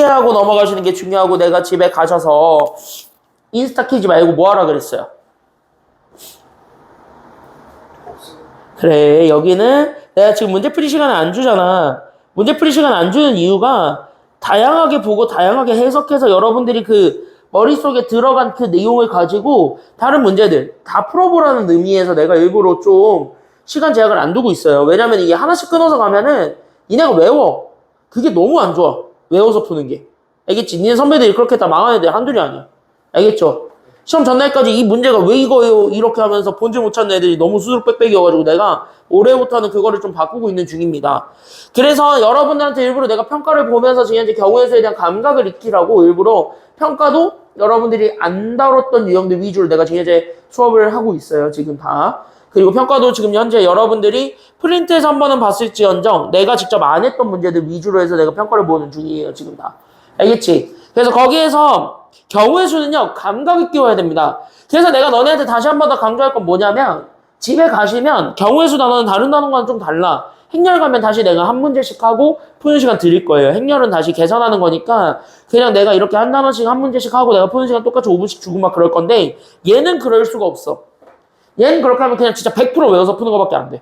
하고 넘어가시는 게 중요하고 내가 집에 가셔서 인스타 키지 말고 뭐 하라 그랬어요? 그래, 여기는 내가 지금 문제풀이 시간을 안 주잖아. 문제풀이 시간 안 주는 이유가 다양하게 보고 다양하게 해석해서 여러분들이 그 머릿속에 들어간 그 내용을 가지고 다른 문제들 다 풀어보라는 의미에서 내가 일부러 좀 시간 제약을 안 두고 있어요. 왜냐면 이게 하나씩 끊어서 가면은 니네가 외워. 그게 너무 안 좋아. 외워서 푸는 게. 알겠지? 니네 선배들이 그렇게 다 망한 애들 한둘이 아니야. 알겠죠? 시험 전날까지 이 문제가 왜 이거예요? 이렇게 하면서 본질 못 찾는 애들이 너무 수두룩 빽빽이어가지고 내가 올해부터는 그거를 좀 바꾸고 있는 중입니다. 그래서 여러분들한테 일부러 내가 평가를 보면서 지금 현재 경우의 수에 대한 감각을 익히라고 일부러 평가도 여러분들이 안 다뤘던 유형들 위주로 내가 지금 현재 수업을 하고 있어요. 지금 다. 그리고 평가도 지금 현재 여러분들이 프린트에서 한 번은 봤을지언정 내가 직접 안 했던 문제들 위주로 해서 내가 평가를 보는 중이에요. 지금 다. 알겠지? 그래서 거기에서 경우의 수는요, 감각을 끼워야 됩니다. 그래서 내가 너네한테 다시 한 번 더 강조할 건 뭐냐면, 집에 가시면 경우의 수 단어는 다른 단어과는 좀 달라. 행렬 가면 다시 내가 한 문제씩 하고 푸는 시간 드릴 거예요. 행렬은 다시 계산하는 거니까 그냥 내가 이렇게 한 단어씩 한 문제씩 하고 내가 푸는 시간 똑같이 5분씩 주고 막 그럴 건데, 얘는 그럴 수가 없어. 얘는 그렇게 하면 그냥 진짜 100% 외워서 푸는 것밖에 안 돼.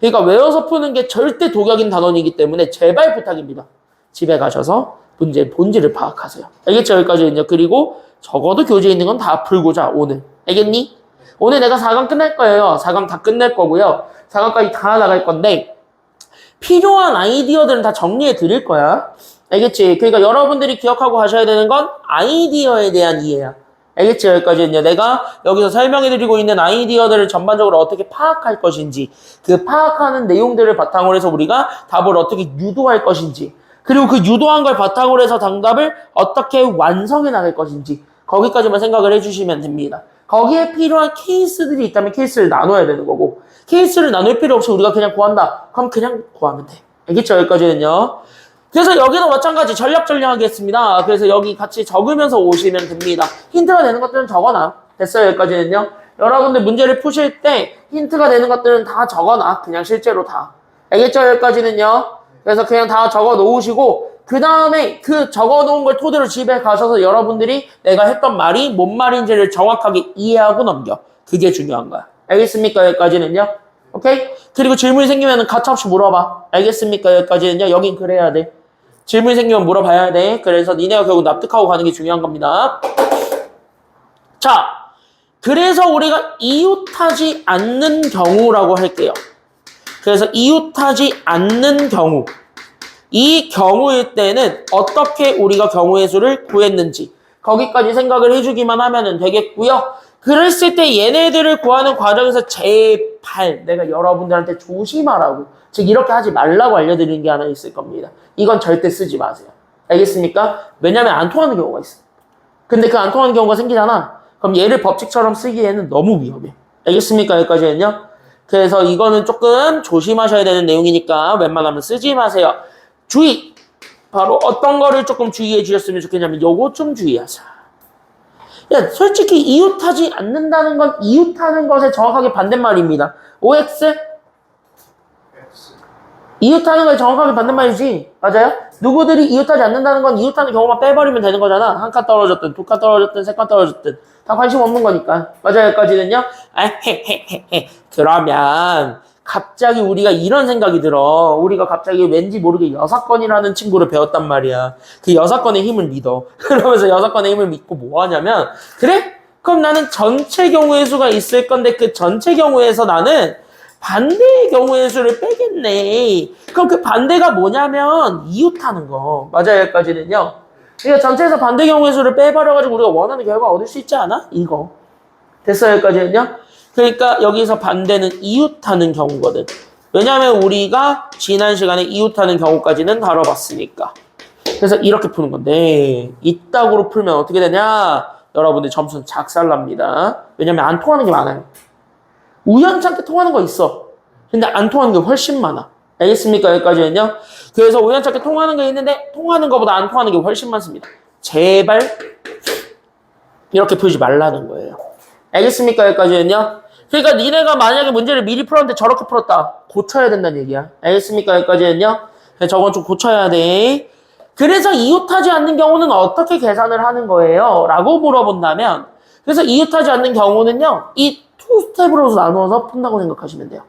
그러니까 외워서 푸는 게 절대 독약인 단원이기 때문에 제발 부탁입니다. 집에 가셔서 문제 본질을 파악하세요. 알겠죠? 여기까지는요. 그리고 적어도 교재에 있는 건 다 풀고자 오늘. 알겠니? 오늘 내가 4강 끝낼 거예요. 4강 다 끝낼 거고요. 4강까지 다 나갈 건데 필요한 아이디어들은 다 정리해 드릴 거야. 알겠지? 그러니까 여러분들이 기억하고 가셔야 되는 건 아이디어에 대한 이해야. 알겠지? 여기까지는요. 내가 여기서 설명해드리고 있는 아이디어들을 전반적으로 어떻게 파악할 것인지, 그 파악하는 내용들을 바탕으로 해서 우리가 답을 어떻게 유도할 것인지, 그리고 그 유도한 걸 바탕으로 해서 정답을 어떻게 완성해 나갈 것인지, 거기까지만 생각을 해주시면 됩니다. 거기에 필요한 케이스들이 있다면 케이스를 나눠야 되는 거고, 케이스를 나눌 필요 없이 우리가 그냥 구한다. 그럼 그냥 구하면 돼. 알겠죠? 여기까지는요. 그래서 여기도 마찬가지 전략하게 했습니다. 그래서 여기 같이 적으면서 오시면 됩니다. 힌트가 되는 것들은 적어놔. 됐어요? 여기까지는요. 여러분들 문제를 푸실 때 힌트가 되는 것들은 다 적어놔. 그냥 실제로 다. 알겠죠? 여기까지는요. 그래서 그냥 다 적어 놓으시고 그 다음에 그 적어 놓은 걸 토대로 집에 가셔서 여러분들이 내가 했던 말이 뭔 말인지를 정확하게 이해하고 넘겨. 그게 중요한 거야. 알겠습니까? 여기까지는요. 오케이? 그리고 질문이 생기면 가차없이 물어봐. 알겠습니까? 여기까지는요. 여긴 그래야 돼. 질문이 생기면 물어봐야 돼. 그래서 니네가 결국 납득하고 가는 게 중요한 겁니다. 자, 그래서 우리가 이웃하지 않는 경우라고 할게요. 그래서 이웃하지 않는 경우. 이 경우일 때는 어떻게 우리가 경우의 수를 구했는지 거기까지 생각을 해주기만 하면 되겠고요. 그랬을 때 얘네들을 구하는 과정에서 제발 내가 여러분들한테 조심하라고, 즉 이렇게 하지 말라고 알려드리는 게 하나 있을 겁니다. 이건 절대 쓰지 마세요. 알겠습니까? 왜냐면 안 통하는 경우가 있어. 근데 그 안 통하는 경우가 생기잖아. 그럼 얘를 법칙처럼 쓰기에는 너무 위험해. 알겠습니까? 여기까지는요. 그래서 이거는 조금 조심하셔야 되는 내용이니까 웬만하면 쓰지 마세요. 주의! 바로 어떤 거를 조금 주의해 주셨으면 좋겠냐면 요거 좀 주의하자. 야, 솔직히 이웃하지 않는다는 건 이웃하는 것에 정확하게 반대말입니다. OX? 이웃하는 거에 정확하게 반대말이지. 맞아요? 누구들이 이웃하지 않는다는 건 이웃하는 경우만 빼버리면 되는 거잖아. 한 칸 떨어졌든, 두 칸 떨어졌든, 세 칸 떨어졌든. 다 관심 없는 거니까. 맞아요? 여기까지는요? 그러면 갑자기 우리가 이런 생각이 들어. 우리가 갑자기 왠지 모르게 여사건이라는 친구를 배웠단 말이야. 그 여사건의 힘을 믿어. 그러면서 여사건의 힘을 믿고 뭐 하냐면, 그래? 그럼 나는 전체 경우의 수가 있을 건데 그 전체 경우에서 나는 반대의 경우의 수를 빼겠네. 그럼 그 반대가 뭐냐면 이웃하는 거. 맞아요? 여기까지는요. 그러니까 전체에서 반대 경우의 수를 빼버려가지고 우리가 원하는 결과 얻을 수 있지 않아? 이거. 됐어요? 여기까지는요. 그러니까 여기서 반대는 이웃하는 경우거든. 왜냐하면 우리가 지난 시간에 이웃하는 경우까지는 다뤄봤으니까. 그래서 이렇게 푸는 건데 이따구로 풀면 어떻게 되냐? 여러분들 점수는 작살납니다. 왜냐면 안 통하는 게 많아요. 우연찮게 통하는 거 있어. 근데 안 통하는 게 훨씬 많아. 알겠습니까? 여기까지는요. 그래서 우연찮게 통하는 게 있는데 통하는 것보다 안 통하는 게 훨씬 많습니다. 제발 이렇게 풀지 말라는 거예요. 알겠습니까? 여기까지는요. 그러니까 니네가 만약에 문제를 미리 풀었는데 저렇게 풀었다. 고쳐야 된다는 얘기야. 알겠습니까? 여기까지는요. 저건 좀 고쳐야 돼. 그래서 이웃하지 않는 경우는 어떻게 계산을 하는 거예요? 라고 물어본다면, 그래서 이웃하지 않는 경우는요, 이 투 스텝으로 나누어서 푼다고 생각하시면 돼요.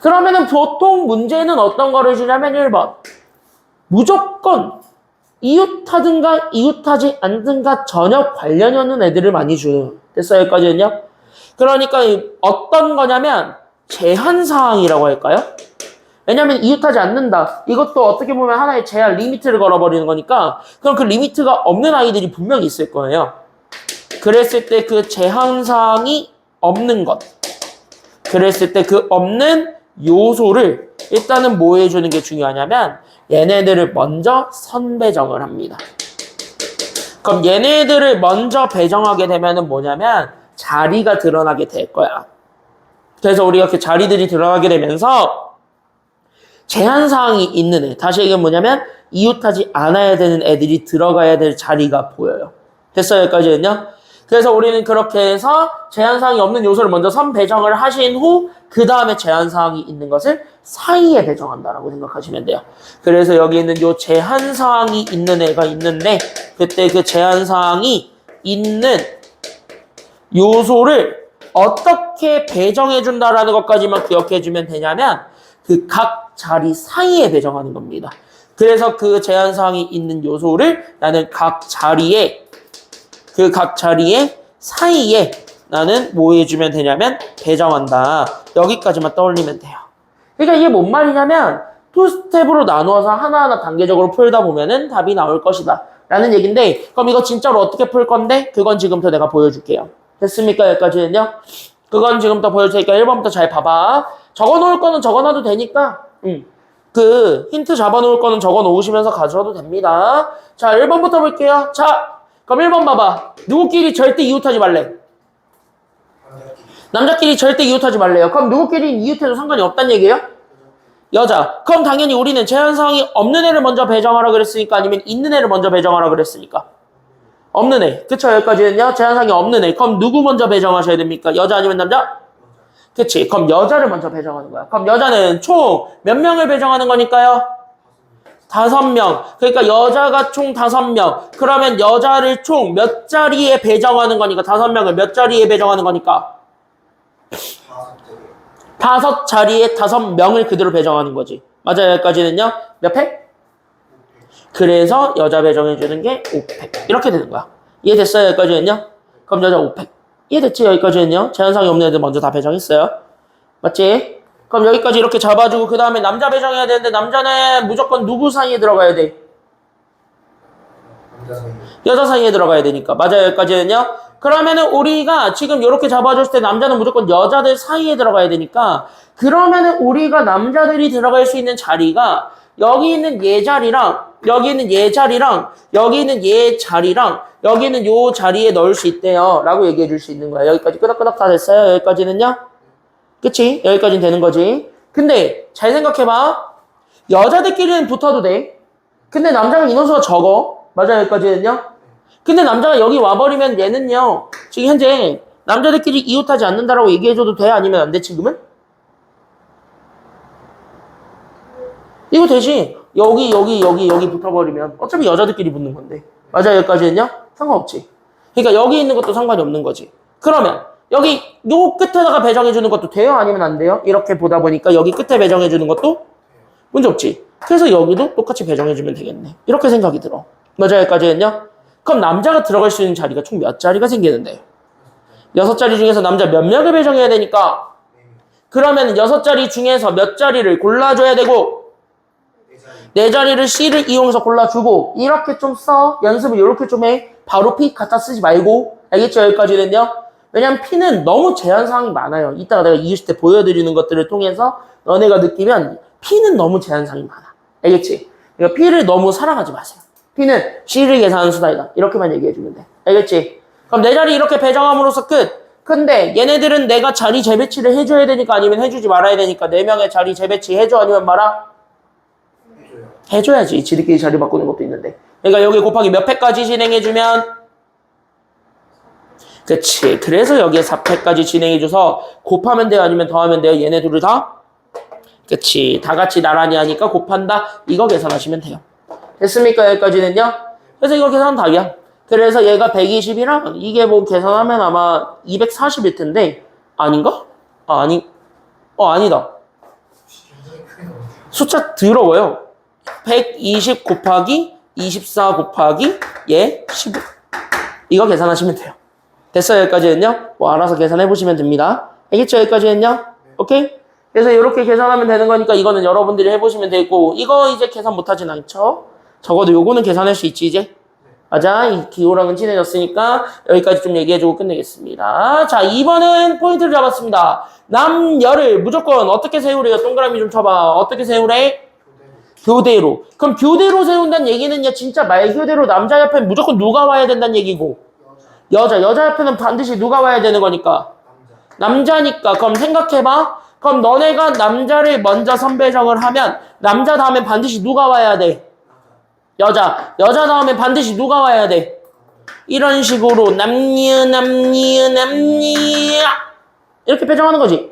그러면은 보통 문제는 어떤 거를 주냐면 1번. 무조건 이웃하든가 이웃하지 않든가 전혀 관련이 없는 애들을 많이 줘요. 됐어요? 여기까지는요? 그러니까 어떤 거냐면 제한사항이라고 할까요? 왜냐면 이웃하지 않는다. 이것도 어떻게 보면 하나의 제한 리미트를 걸어버리는 거니까 그럼 그 리미트가 없는 아이들이 분명히 있을 거예요. 그랬을 때 그 제한사항이 없는 것. 그랬을 때 그 없는 요소를 일단은 뭐 해주는 게 중요하냐면 얘네들을 먼저 선배정을 합니다. 그럼 얘네들을 먼저 배정하게 되면은 뭐냐면 자리가 드러나게 될 거야. 그래서 우리가 이렇게 자리들이 드러나게 되면서 제한사항이 있는 애, 다시 얘기하면 뭐냐면 이웃하지 않아야 되는 애들이 들어가야 될 자리가 보여요. 됐어요? 여기까지는요? 그래서 우리는 그렇게 해서 제한사항이 없는 요소를 먼저 선 배정을 하신 후 그 다음에 제한사항이 있는 것을 사이에 배정한다라고 생각하시면 돼요. 그래서 여기 있는 요 제한사항이 있는 애가 있는데 그때 그 제한사항이 있는 요소를 어떻게 배정해준다라는 것까지만 기억해주면 되냐면 그 각 자리 사이에 배정하는 겁니다. 그래서 그 제한사항이 있는 요소를 나는 각 자리에 사이에 나는 뭐 해주면 되냐면 배정한다. 여기까지만 떠올리면 돼요. 그러니까 이게 뭔 말이냐면 투 스텝으로 나누어서 하나하나 단계적으로 풀다 보면은 답이 나올 것이다 라는 얘기인데 그럼 이거 진짜로 어떻게 풀 건데 그건 지금부터 내가 보여줄게요. 됐습니까? 여기까지는요? 그건 지금부터 보여줄 테니까 1번부터 잘 봐봐. 적어놓을 거는 적어놔도 되니까 그 힌트 잡아놓을 거는 적어놓으시면서 가져와도 됩니다. 자 1번부터 볼게요. 자 그럼 1번 봐봐. 누구끼리 절대 이웃하지 말래? 남자끼리 절대 이웃하지 말래요. 그럼 누구끼리 이웃해도 상관이 없다는 얘기예요? 여자. 그럼 당연히 우리는 제한사항이 없는 애를 먼저 배정하라 그랬으니까 아니면 있는 애를 먼저 배정하라 그랬으니까 없는 애. 그쵸? 여기까지는요. 제한사항이 없는 애. 그럼 누구 먼저 배정하셔야 됩니까? 여자 아니면 남자? 그치? 그럼 여자를 먼저 배정하는 거야. 그럼 여자는 총 몇 명을 배정하는 거니까요? 5명. 그러니까 여자가 총 5명. 그러면 여자를 총 몇 자리에 배정하는 거니까 5명을 몇 자리에 배정하는 거니까 5자리에 5명을 그대로 배정하는 거지. 맞아요. 여기까지는요. 몇 팩? 그래서 여자 배정해주는 게 5팩. 이렇게 되는 거야. 이해됐어요? 여기까지는요. 그럼 여자 5팩. 이해됐지? 여기까지는요. 제한사항이 없는 애들 먼저 다 배정했어요. 맞지? 그럼 여기까지 이렇게 잡아주고 그 다음에 남자 배정해야 되는데 남자는 무조건 누구 사이에 들어가야 돼? 여자 사이에 들어가야 되니까. 맞아요. 여기까지는요. 그러면은 우리가 지금 이렇게 잡아줬을 때 남자는 무조건 여자들 사이에 들어가야 되니까 그러면은 우리가 남자들이 들어갈 수 있는 자리가 여기 있는 얘 자리랑 여기 있는 얘 자리랑 여기 있는 얘 자리랑 여기 있는 요 자리에 넣을 수 있대요 라고 얘기해 줄 수 있는 거야. 여기까지 끄덕끄덕 다 됐어요? 여기까지는요? 그치? 여기까지는 되는 거지. 근데 잘 생각해봐. 여자들끼리는 붙어도 돼. 근데 남자가 인원수가 적어. 맞아요? 여기까지는요? 근데 남자가 여기 와버리면 얘는요. 지금 현재 남자들끼리 이웃하지 않는다라고 얘기해줘도 돼? 아니면 안 돼? 지금은? 이거 되지? 여기 붙어버리면 어차피 여자들끼리 붙는 건데. 맞아요? 여기까지는요? 상관없지. 그러니까 여기 있는 것도 상관이 없는 거지. 그러면 여기 요 끝에다가 배정해주는 것도 돼요? 아니면 안 돼요? 이렇게 보다 보니까 여기 끝에 배정해주는 것도 문제 없지. 그래서 여기도 똑같이 배정해주면 되겠네. 이렇게 생각이 들어. 맞아요? 여기까지는요? 그럼 남자가 들어갈 수 있는 자리가 총 몇 자리가 생기는데요? 6자리 중에서 남자 몇 명을 배정해야 되니까 그러면 6자리 중에서 몇 자리를 골라줘야 되고 4자리를 C를 이용해서 골라주고 이렇게 좀 써. 연습을 이렇게 좀 해. 바로 P 갖다 쓰지 말고. 알겠죠? 여기까지는요? 왜냐면 P는 너무 제한사항이 많아요. 이따가 내가 20대 보여드리는 것들을 통해서 너네가 느끼면 P는 너무 제한사항이 많아. 알겠지? 그러니까 P를 너무 사랑하지 마세요. P는 C를 계산하는 수단이다. 이렇게만 얘기해주면 돼. 알겠지? 그럼 4자리 이렇게 배정함으로써 끝. 근데 얘네들은 내가 자리 재배치를 해줘야 되니까 아니면 해주지 말아야 되니까 4명의 자리 재배치 해줘 아니면 말아? 해줘야지. 지들끼리 자리 바꾸는 것도 있는데. 그러니까 여기 곱하기 몇 팩까지 진행해주면 그치. 그래서 여기에 4팩까지 진행해줘서 곱하면 돼요 아니면 더하면 돼요? 얘네 둘을 다? 그치. 다 같이 나란히 하니까 곱한다. 이거 계산하시면 돼요. 됐습니까? 여기까지는요? 그래서 이거 계산은 답이야. 그래서 얘가 120이랑 이게 뭐 계산하면 아마 240일 텐데 아닌가? 아니다. 숫자 더러워요. 120 곱하기 24 곱하기 얘 15. 이거 계산하시면 돼요. 됐어요? 여기까지는요? 뭐 알아서 계산해 보시면 됩니다. 알겠죠? 여기까지는요? 오케이? 그래서 이렇게 계산하면 되는 거니까 이거는 여러분들이 해보시면 되고 이거 이제 계산 못하진 않죠? 적어도 요거는 계산할 수 있지 이제? 맞아. 이 기호랑은 친해졌으니까 여기까지 좀 얘기해주고 끝내겠습니다. 자, 2번은 포인트를 잡았습니다. 남녀를 무조건 어떻게 세우래요? 동그라미 좀 쳐봐. 어떻게 세우래? 교대로. 그럼 교대로 세운다는 얘기는요, 진짜 말 그대로 남자 옆에 무조건 누가 와야 된다는 얘기고, 여자 옆에는 반드시 누가 와야 되는 거니까? 남자니까. 그럼 생각해봐. 그럼 너네가 남자를 먼저 선배정을 하면, 남자 다음에 반드시 누가 와야 돼? 여자 다음에 반드시 누가 와야 돼? 이런 식으로 남녀 이렇게 배정하는 거지.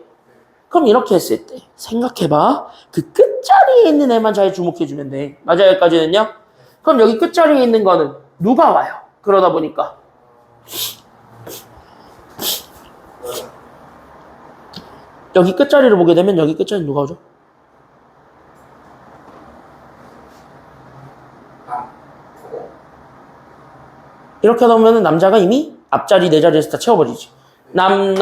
그럼 이렇게 했을 때 생각해봐. 그 끝자리에 있는 애만 잘 주목해주면 돼. 맞아요? 여기까지는요? 그럼 여기 끝자리에 있는 거는 누가 와요? 그러다 보니까 여기 끝자리를 보게 되면 여기 끝자리 누가 오죠? 이렇게 하다 보면 남자가 이미 앞자리 네 자리에서 다 채워버리지. 남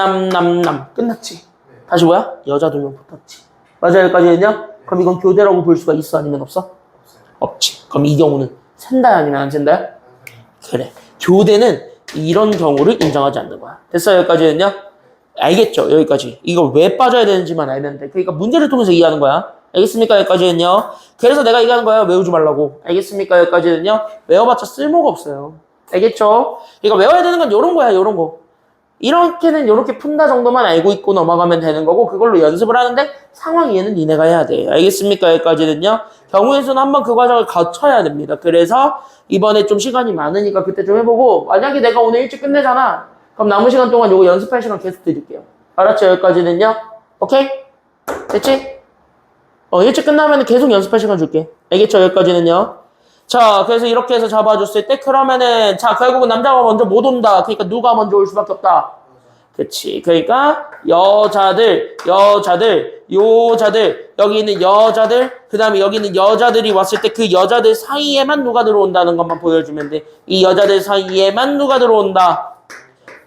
끝났지. 다시 뭐야? 여자 2명 붙었지. 맞아요? 여기까지는요? 그럼 이건 교대라고 볼 수가 있어? 아니면 없어? 없지. 그럼 이 경우는 샌다야 아니면 안 샌다야? 그래. 교대는 이런 경우를 인정하지 않는 거야. 됐어요? 여기까지는요? 알겠죠? 여기까지. 이거 왜 빠져야 되는지만 알면 돼. 그러니까 문제를 통해서 이해하는 거야. 알겠습니까? 여기까지는요? 그래서 내가 얘기하는 거야. 외우지 말라고. 알겠습니까? 여기까지는요? 외워봤자 쓸모가 없어요. 알겠죠? 그러니까 외워야 되는 건 요런 거야. 요런 거. 이렇게는 이렇게 푼다 정도만 알고 있고 넘어가면 되는 거고 그걸로 연습을 하는데 상황 이해는 니네가 해야 돼. 알겠습니까? 여기까지는요. 경우의 수는 한번 그 과정을 거쳐야 됩니다. 그래서 이번에 좀 시간이 많으니까 그때 좀 해보고 만약에 내가 오늘 일찍 끝내잖아. 그럼 남은 시간 동안 요거 연습할 시간 계속 드릴게요. 알았죠? 여기까지는요. 오케이? 됐지? 일찍 끝나면 계속 연습할 시간 줄게. 알겠죠? 여기까지는요. 자, 그래서 이렇게 해서 잡아줬을 때, 그러면은, 자, 결국은 남자가 먼저 못 온다. 그러니까 누가 먼저 올 수밖에 없다. 그치. 그러니까, 여자들, 여기 있는 여자들, 그 다음에 여기 있는 여자들이 왔을 때 그 여자들 사이에만 누가 들어온다는 것만 보여주면 돼. 이 여자들 사이에만 누가 들어온다.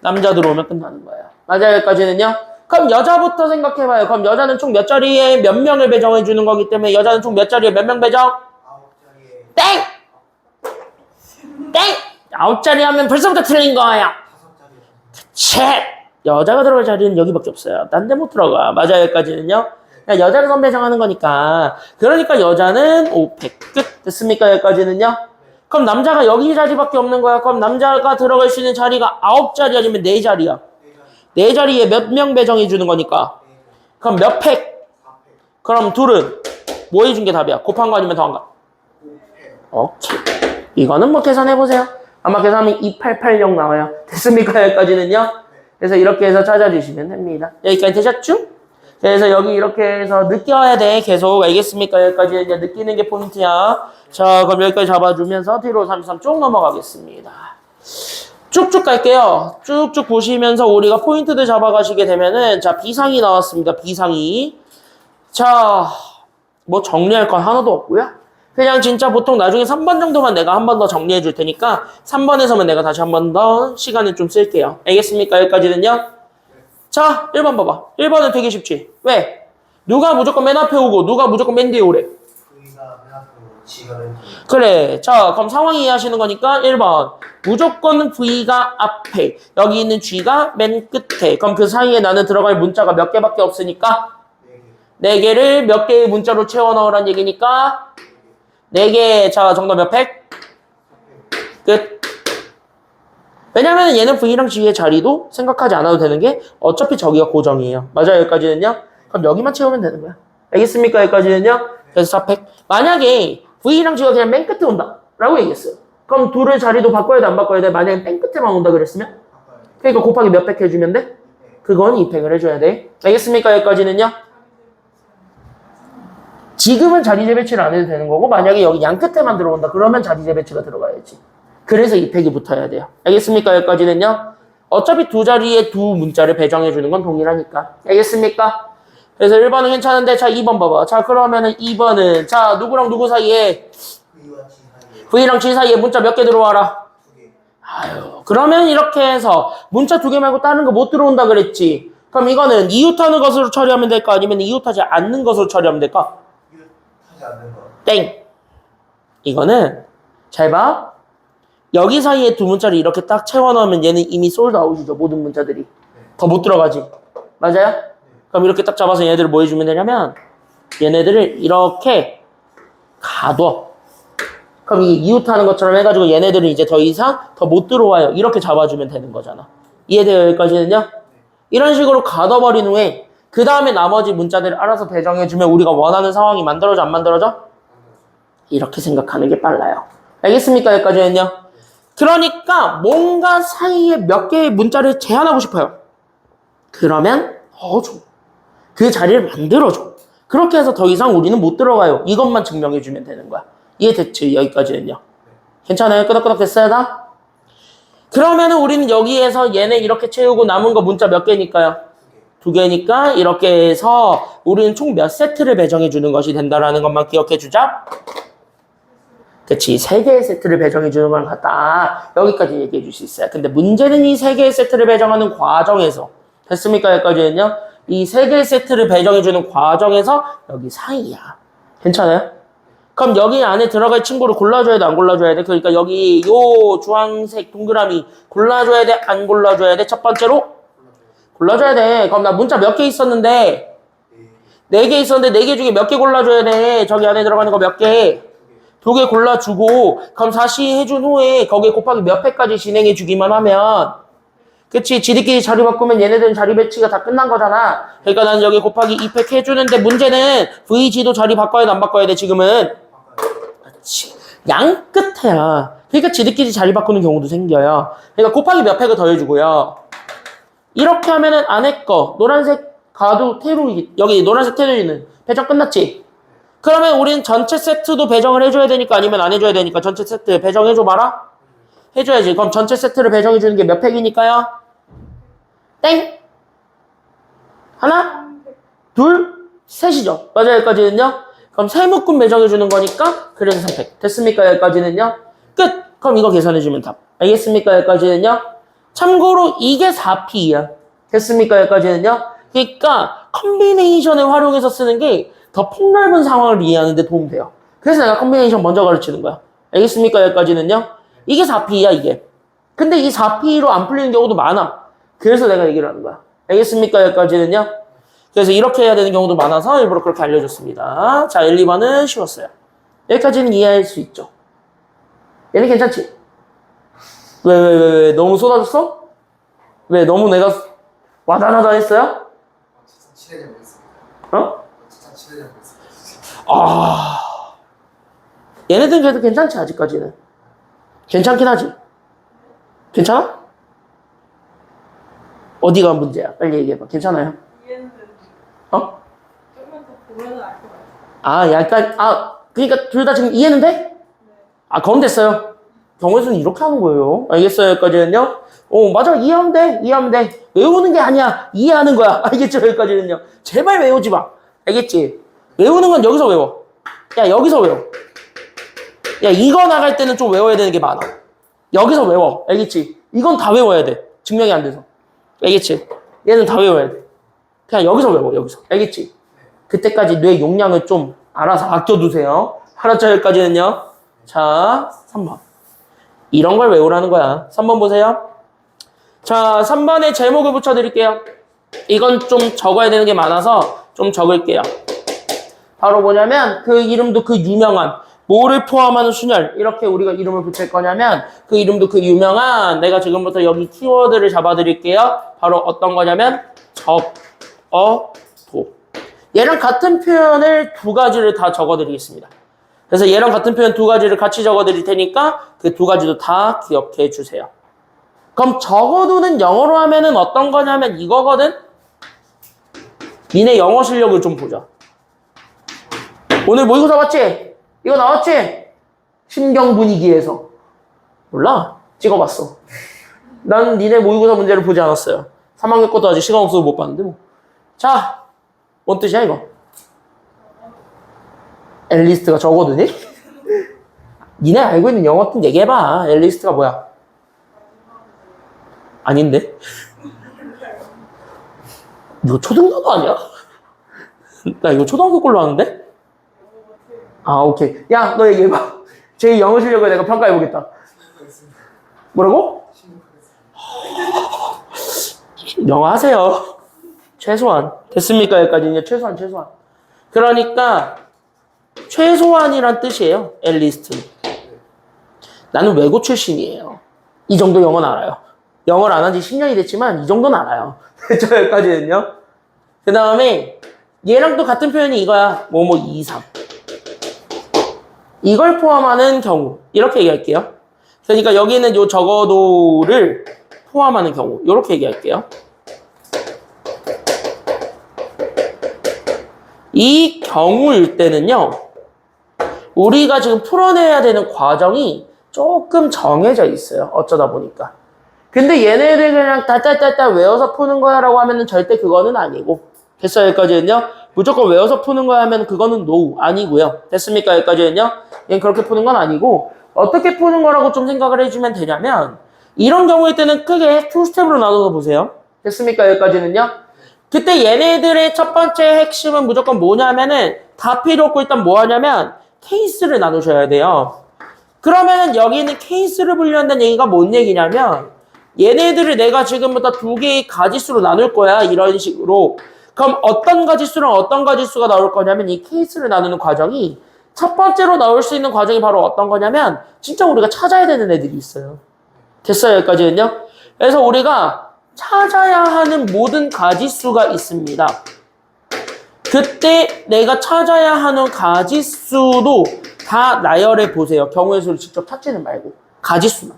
남자 들어오면 끝나는 거예요. 맞아요, 여기까지는요? 그럼 여자부터 생각해봐요. 그럼 여자는 총 몇 자리에 몇 명을 배정해주는 거기 때문에 여자는 총 몇 자리에 몇 명 배정? 땡! 9자리 하면 벌써부터 틀린 거예요. 그치. 여자가 들어갈 자리는 여기밖에 없어요. 딴 데 못 들어가. 맞아요, 여기까지는요. 그냥 여자를 선배정하는 거니까. 그러니까 여자는 500 끝. 됐습니까? 여기까지는요. 그럼 남자가 여기 자리밖에 없는 거야. 그럼 남자가 들어갈 수 있는 자리가 9자리 아니면 4자리야. 4자리에 몇 명 배정해 주는 거니까. 그럼 몇 팩? 그럼 둘은 뭐 해준 게 답이야? 곱한 거 아니면 더한 거? 오케이. 이거는 뭐 계산해보세요. 아마 계산하면 2880 나와요. 됐습니까? 여기까지는요. 그래서 이렇게 해서 찾아주시면 됩니다. 여기까지 되셨죠? 그래서 여기 이렇게 해서 느껴야 돼. 계속. 알겠습니까? 여기까지 느끼는 게 포인트야. 자, 그럼 여기까지 잡아주면서 뒤로 33 쭉 넘어가겠습니다. 쭉쭉 갈게요. 쭉쭉 보시면서 우리가 포인트들 잡아가시게 되면은 자, B상이 나왔습니다. B상이. 자, 뭐 정리할 건 하나도 없고요. 그냥 진짜 보통 나중에 3번 정도만 내가 한 번 더 정리해 줄 테니까 3번에서만 내가 다시 한 번 더 시간을 좀 쓸게요. 알겠습니까? 여기까지는요? 자, 1번 봐봐. 1번은 되게 쉽지. 왜? 누가 무조건 맨 앞에 오고 누가 무조건 맨 뒤에 오래? V가 맨 앞에 오고 G가 맨 뒤에. 그래. 자, 그럼 상황 이해하시는 거니까 1번. 무조건 V가 앞에. 여기 있는 G가 맨 끝에. 그럼 그 사이에 나는 들어갈 문자가 몇 개밖에 없으니까 4개를 몇 개의 문자로 채워 넣으란 얘기니까 4개. 자, 정답 몇 팩? 끝. 왜냐면 얘는 V랑 G의 자리도 생각하지 않아도 되는 게 어차피 저기가 고정이에요. 맞아요, 여기까지는요? 그럼 여기만 채우면 되는 거야. 알겠습니까? 여기까지는요? 그래서 4팩. 만약에 V랑 G가 그냥 맨 끝에 온다 라고 얘기했어요. 그럼 둘의 자리도 바꿔야 돼, 안 바꿔야 돼? 만약에 맨 끝에만 온다 그랬으면? 그러니까 곱하기 몇 팩 해주면 돼? 그건 2팩을 해줘야 돼. 알겠습니까? 여기까지는요? 지금은 자리 재배치를 안 해도 되는 거고 만약에 여기 양 끝에만 들어온다 그러면 자리 재배치가 들어가야지. 그래서 이 팩이 붙어야 돼요. 알겠습니까? 여기까지는요. 어차피 두 자리에 두 문자를 배정해 주는 건 동일하니까. 알겠습니까? 그래서 1번은 괜찮은데 자 2번 봐봐. 자 그러면은 2번은 자 누구랑 누구 사이에 V와 G 사이에 V랑 G 사이에 문자 몇 개 들어와라. 2개. 아유 그러면 이렇게 해서 문자 2개 말고 다른 거 못 들어온다 그랬지. 그럼 이거는 이웃하는 것으로 처리하면 될까? 아니면 이웃하지 않는 것으로 처리하면 될까? 하지 않는 거. 땡! 이거는 잘 봐. 여기 사이에 두 문자를 이렇게 딱 채워넣으면 얘는 이미 솔드아웃이죠. 모든 문자들이. 더 못 들어가지. 맞아요? 그럼 이렇게 딱 잡아서 얘네들을 뭐 해주면 되냐면 얘네들을 이렇게 가둬. 그럼 이게 이웃하는 것처럼 해가지고 얘네들은 이제 더 이상 더 못 들어와요. 이렇게 잡아주면 되는 거잖아. 이해돼요? 여기까지는요? 이런 식으로 가둬버린 후에 그 다음에 나머지 문자들을 알아서 배정해주면 우리가 원하는 상황이 만들어져 안 만들어져? 이렇게 생각하는 게 빨라요. 알겠습니까? 여기까지는요? 그러니까 뭔가 사이에 몇 개의 문자를 제한하고 싶어요. 그러면 넣어줘. 그 자리를 만들어줘. 그렇게 해서 더 이상 우리는 못 들어가요. 이것만 증명해주면 되는 거야. 이해됐지? 여기까지는요. 괜찮아요? 끄덕끄덕 됐어요 다? 그러면은 우리는 여기에서 얘네 이렇게 채우고 남은 거 문자 몇 개니까요? 2개니까 이렇게 해서 우리는 총 몇 세트를 배정해 주는 것이 된다라는 것만 기억해 주자. 그치, 3개의 세트를 배정해 주는 걸 갖다 여기까지 얘기해 줄 수 있어요. 근데 문제는 이 3개의 세트를 배정하는 과정에서 됐습니까? 여기까지는요. 이 3개의 세트를 배정해 주는 과정에서 여기 사이야. 괜찮아요? 그럼 여기 안에 들어갈 친구를 골라줘야 돼, 안 골라줘야 돼? 그러니까 여기 요 주황색 동그라미 골라줘야 돼, 안 골라줘야 돼? 첫 번째로 골라줘야 돼. 그럼 나 문자 몇 개 있었는데 4개 있었는데 4개 중에 몇 개 골라줘야 돼? 저기 안에 들어가는 거 몇 개? 2개 골라주고 그럼 다시 해준 후에 거기에 곱하기 몇 회까지 진행해 주기만 하면 그치? 지들끼리 자리 바꾸면 얘네들은 자리 배치가 다 끝난 거잖아. 그러니까 나는 여기 곱하기 2팩 해주는데 문제는 VG도 자리 바꿔야 돼, 안 바꿔야 돼 지금은? 그렇지. 양 끝에야. 그러니까 지들끼리 자리 바꾸는 경우도 생겨요. 그러니까 곱하기 몇 팩을 더 해주고요. 이렇게 하면은 안에 거 노란색 가도 테루이 여기 노란색 테루이는 배정 끝났지? 그러면 우리는 전체 세트도 배정을 해줘야 되니까 아니면 안 해줘야 되니까 전체 세트 배정해줘 봐라? 해줘야지. 그럼 전체 세트를 배정해주는 게 몇 팩이니까요? 땡! 하나? 둘? 셋이죠. 맞아요. 여기까지는요? 그럼 세 묶음 배정해주는 거니까 그래서 3팩. 됐습니까? 여기까지는요? 끝! 그럼 이거 계산해주면 답. 알겠습니까? 여기까지는요? 참고로 이게 4P야. 됐습니까? 여기까지는요? 그러니까 컨비네이션을 활용해서 쓰는 게 더 폭넓은 상황을 이해하는 데 도움돼요. 그래서 내가 컨비네이션 먼저 가르치는 거야. 알겠습니까? 여기까지는요? 이게 4P야 이게. 근데 이 4P로 안 풀리는 경우도 많아. 그래서 내가 얘기를 하는 거야. 알겠습니까? 여기까지는요? 그래서 이렇게 해야 되는 경우도 많아서 일부러 그렇게 알려줬습니다. 자, 1, 2번은 쉬웠어요. 여기까지는 이해할 수 있죠. 얘는 괜찮지? 왜? 너무 쏟아졌어? 왜? 너무 내가 와다나다 했어요? 진짜 친해져 보겠습니다. 어? 진짜 친해져 보겠습니다. 얘네들은 그래도 괜찮지, 아직까지는. 괜찮긴 하지. 괜찮아? 어디가 문제야? 빨리 얘기해봐. 괜찮아요? 이해는 어? 조금만 더 보면 알 것 같아요. 아, 약간, 그러니까 둘 다 지금 이해는 돼? 아, 그럼 됐어요. 경우에서는 이렇게 하는 거예요. 알겠어요? 여기까지는요? 맞아. 이해하면 돼. 이해하면 돼. 외우는 게 아니야. 이해하는 거야. 알겠죠? 여기까지는요? 제발 외우지 마. 알겠지? 외우는 건 여기서 외워. 야, 여기서 외워. 야, 이거 나갈 때는 좀 외워야 되는 게 많아. 여기서 외워. 알겠지? 이건 다 외워야 돼. 증명이 안 돼서. 알겠지? 얘는 다 외워야 돼. 그냥 여기서 외워, 여기서. 알겠지? 그때까지 뇌 용량을 좀 알아서 아껴두세요. 알았죠? 여기까지는요? 자, 3번. 이런 걸 외우라는 거야. 3번 보세요. 자, 3번에 제목을 붙여드릴게요. 이건 좀 적어야 되는 게 많아서 좀 적을게요. 바로 뭐냐면 그 이름도 그 유명한 뭐를 포함하는 순열 이렇게 우리가 이름을 붙일 거냐면 그 이름도 그 유명한 내가 지금부터 여기 키워드를 잡아드릴게요. 바로 어떤 거냐면 적어도 얘랑 같은 표현을 2가지를 다 적어드리겠습니다. 그래서 얘랑 같은 표현 2가지를 같이 적어드릴 테니까 그 2가지도 다 기억해 주세요. 그럼 적어도는 영어로 하면은 어떤 거냐면 이거거든. 니네 영어 실력을 좀 보자. 오늘 모의고사 봤지? 이거 나왔지? 심경 분위기에서. 몰라? 찍어봤어. 난 니네 모의고사 문제를 보지 않았어요. 3학년 것도 아직 시간 없어서 못 봤는데 뭐. 자, 뭔 뜻이야 이거? 앨리스트가 적어두니? 니네 알고 있는 영어 뜻 얘기해봐. 앨리스트가 뭐야? 아닌데? 이거 초등학교 아니야? 나 이거 초등학교 걸로 아는데? 아, 오케이. 야, 너 얘기해봐. 제 영어 실력을 내가 평가해보겠다. 신고하겠습니다. 뭐라고? 신고하겠습니다. 영어 하세요. 최소한. 됐습니까? 여기까지 이제 최소한. 그러니까 최소한이란 뜻이에요. 앨리스트는. 나는 외고 출신이에요. 이 정도 영어는 알아요. 영어를 안 한 지 10년이 됐지만 이 정도는 알아요. 저 여기까지는요. 그 다음에 얘랑 또 같은 표현이 이거야. 뭐뭐 2, 3. 이걸 포함하는 경우. 이렇게 얘기할게요. 그러니까 여기는 요 적어도를 포함하는 경우. 이렇게 얘기할게요. 이 경우일 때는요. 우리가 지금 풀어내야 되는 과정이 조금 정해져 있어요. 어쩌다 보니까. 근데 얘네들 그냥 따따따따 외워서 푸는 거야 라고 하면은 절대 그거는 아니고. 됐어요? 여기까지는요? 무조건 외워서 푸는 거야 하면 그거는 no. 아니고요. 됐습니까? 여기까지는요? 얘는 그렇게 푸는 건 아니고 어떻게 푸는 거라고 좀 생각을 해주면 되냐면 이런 경우일 때는 크게 2스텝으로 나눠서 보세요. 됐습니까? 여기까지는요? 그때 얘네들의 첫 번째 핵심은 무조건 뭐냐면은 다 필요 없고 일단 뭐 하냐면 케이스를 나누셔야 돼요. 그러면은 여기는 케이스를 분류한다는 얘기가 뭔 얘기냐면 얘네들을 내가 지금부터 두 개의 가지수로 나눌 거야. 이런 식으로. 그럼 어떤 가지수랑 어떤 가지수가 나올 거냐면 이 케이스를 나누는 과정이 첫 번째로 나올 수 있는 과정이 바로 어떤 거냐면 진짜 우리가 찾아야 되는 애들이 있어요. 됐어요? 여기까지는요? 그래서 우리가 찾아야 하는 모든 가지수가 있습니다. 그때 내가 찾아야 하는 가지수도 다 나열해 보세요. 경우의 수를 직접 찾지는 말고 가지수만.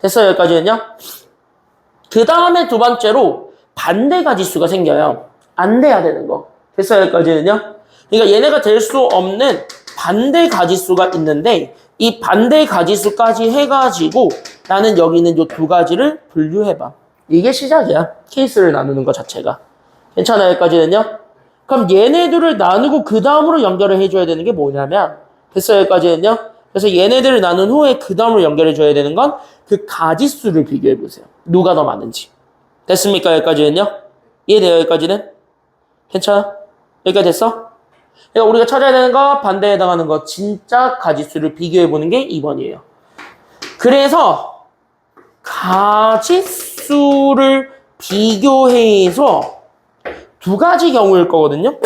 됐어요? 여기까지는요? 그 다음에 두 번째로 반대 가지수가 생겨요. 안 돼야 되는 거. 됐어요? 여기까지는요? 그러니까 얘네가 될 수 없는 반대 가지수가 있는데 이 반대 가지수까지 해가지고 나는 여기 있는 요 두 가지를 분류해봐. 이게 시작이야. 케이스를 나누는 것 자체가. 괜찮아요? 여기까지는요? 그럼 얘네들을 나누고 그 다음으로 연결을 해줘야 되는 게 뭐냐면 됐어요? 여기까지는요? 그래서 얘네들을 나눈 후에 그 다음으로 연결해줘야 되는 건 그 가지수를 비교해보세요. 누가 더 많은지. 됐습니까? 여기까지는요? 이해돼요? 여기까지는? 괜찮아? 여기까지 됐어? 그러니까 우리가 찾아야 되는 거 반대에 해당하는 거 진짜 가지수를 비교해보는 게 2번이에요. 그래서 가지수를 비교해서 두 가지 경우일 거거든요.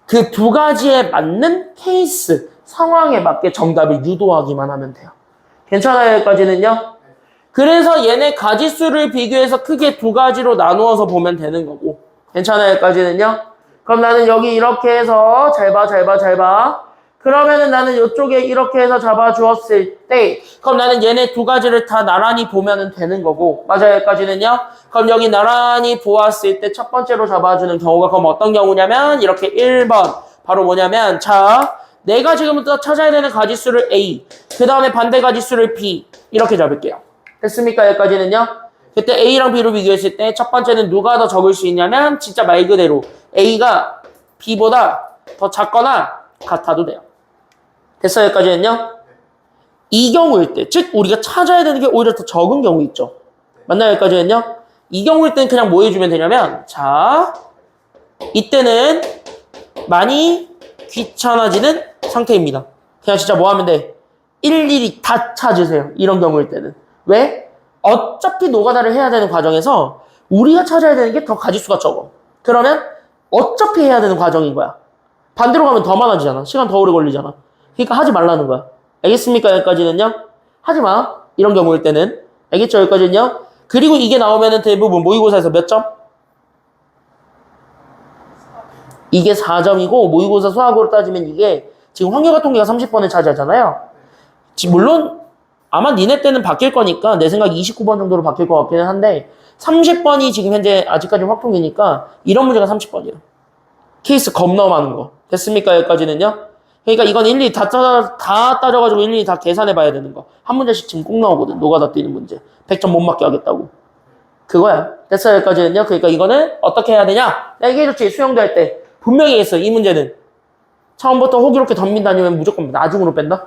그 두 가지에 맞는 케이스, 상황에 맞게 정답을 유도하기만 하면 돼요. 괜찮아요? 여기까지는요? 그래서 얘네 가지수를 비교해서 크게 두 가지로 나누어서 보면 되는 거고. 괜찮아요? 여기까지는요? 그럼 나는 여기 이렇게 해서 잘 봐. 그러면은 나는 이쪽에 이렇게 해서 잡아주었을 때 그럼 나는 얘네 두 가지를 다 나란히 보면 되는 거고. 맞아요? 여기까지는요? 그럼 여기 나란히 보았을 때 첫 번째로 잡아주는 경우가 그럼 어떤 경우냐면 이렇게 1번 바로 뭐냐면 자 내가 지금부터 찾아야 되는 가지수를 A 그 다음에 반대 가지수를 B 이렇게 잡을게요. 됐습니까? 여기까지는요? 그때 A랑 B로 비교했을 때 첫 번째는 누가 더 적을 수 있냐면 진짜 말 그대로 A가 B보다 더 작거나 같아도 돼요. 됐어요? 여기까지는요? 이 경우일 때, 즉 우리가 찾아야 되는 게 오히려 더 적은 경우 있죠. 맞나요? 여기까지는요? 이 경우일 때는 그냥 뭐 해주면 되냐면 자 이때는 많이 귀찮아지는 상태입니다. 그냥 진짜 뭐 하면 돼? 일일이 다 찾으세요. 이런 경우일 때는. 왜? 어차피 노가다를 해야 되는 과정에서 우리가 찾아야 되는 게 더 가지수가 적어. 그러면 어차피 해야 되는 과정인 거야. 반대로 가면 더 많아지잖아. 시간 더 오래 걸리잖아. 그러니까 하지 말라는 거야. 알겠습니까? 여기까지는요? 하지 마. 이런 경우일 때는. 알겠죠? 여기까지는요? 그리고 이게 나오면은 대부분 모의고사에서 몇 점? 이게 4점이고 모의고사 수학으로 따지면 이게 지금 확률과 통계가 30번을 차지하잖아요. 물론 아마 니네 때는 바뀔 거니까 내 생각 29번 정도로 바뀔 것 같기는 한데 30번이 지금 현재 아직까지 확통이니까 이런 문제가 30번이에요. 케이스 겁나 많은 거. 됐습니까? 여기까지는요? 그러니까 이건 일일이 다 따져가지고 일일이 다 계산해봐야 되는 거. 한 문제씩 지금 꼭 나오거든. 노가다 뛰는 문제. 100점 못 맞게 하겠다고. 그거야. 됐어요, 여기까지는요. 그러니까 이거는 어떻게 해야 되냐? 내가 얘기해줬지, 수영도 할 때. 분명히 했어, 이 문제는. 처음부터 호기롭게 덤빈다니면 무조건 나중으로 뺀다?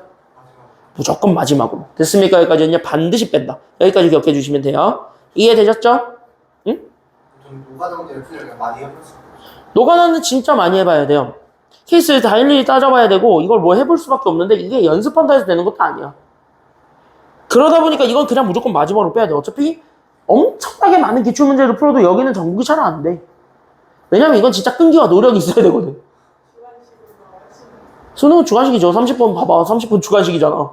무조건 마지막으로. 됐습니까? 여기까지는요. 반드시 뺀다. 여기까지 기억해 주시면 돼요. 이해되셨죠? 응? 좀 노가다 문제를 풀려면 많이 해봤어요. 노가다는 진짜 많이 해봐야 돼요. 케이스를 다 일일이 따져봐야 되고 이걸 뭐 해볼 수밖에 없는데 이게 연습한다 해서 되는 것도 아니야. 그러다 보니까 이건 그냥 무조건 마지막으로 빼야 돼. 어차피 엄청나게 많은 기출문제를 풀어도 여기는 전국이 잘 안 돼. 왜냐면 이건 진짜 끈기와 노력이 있어야 되거든. 수능은 주관식이죠. 30분 봐봐. 30분 주관식이잖아.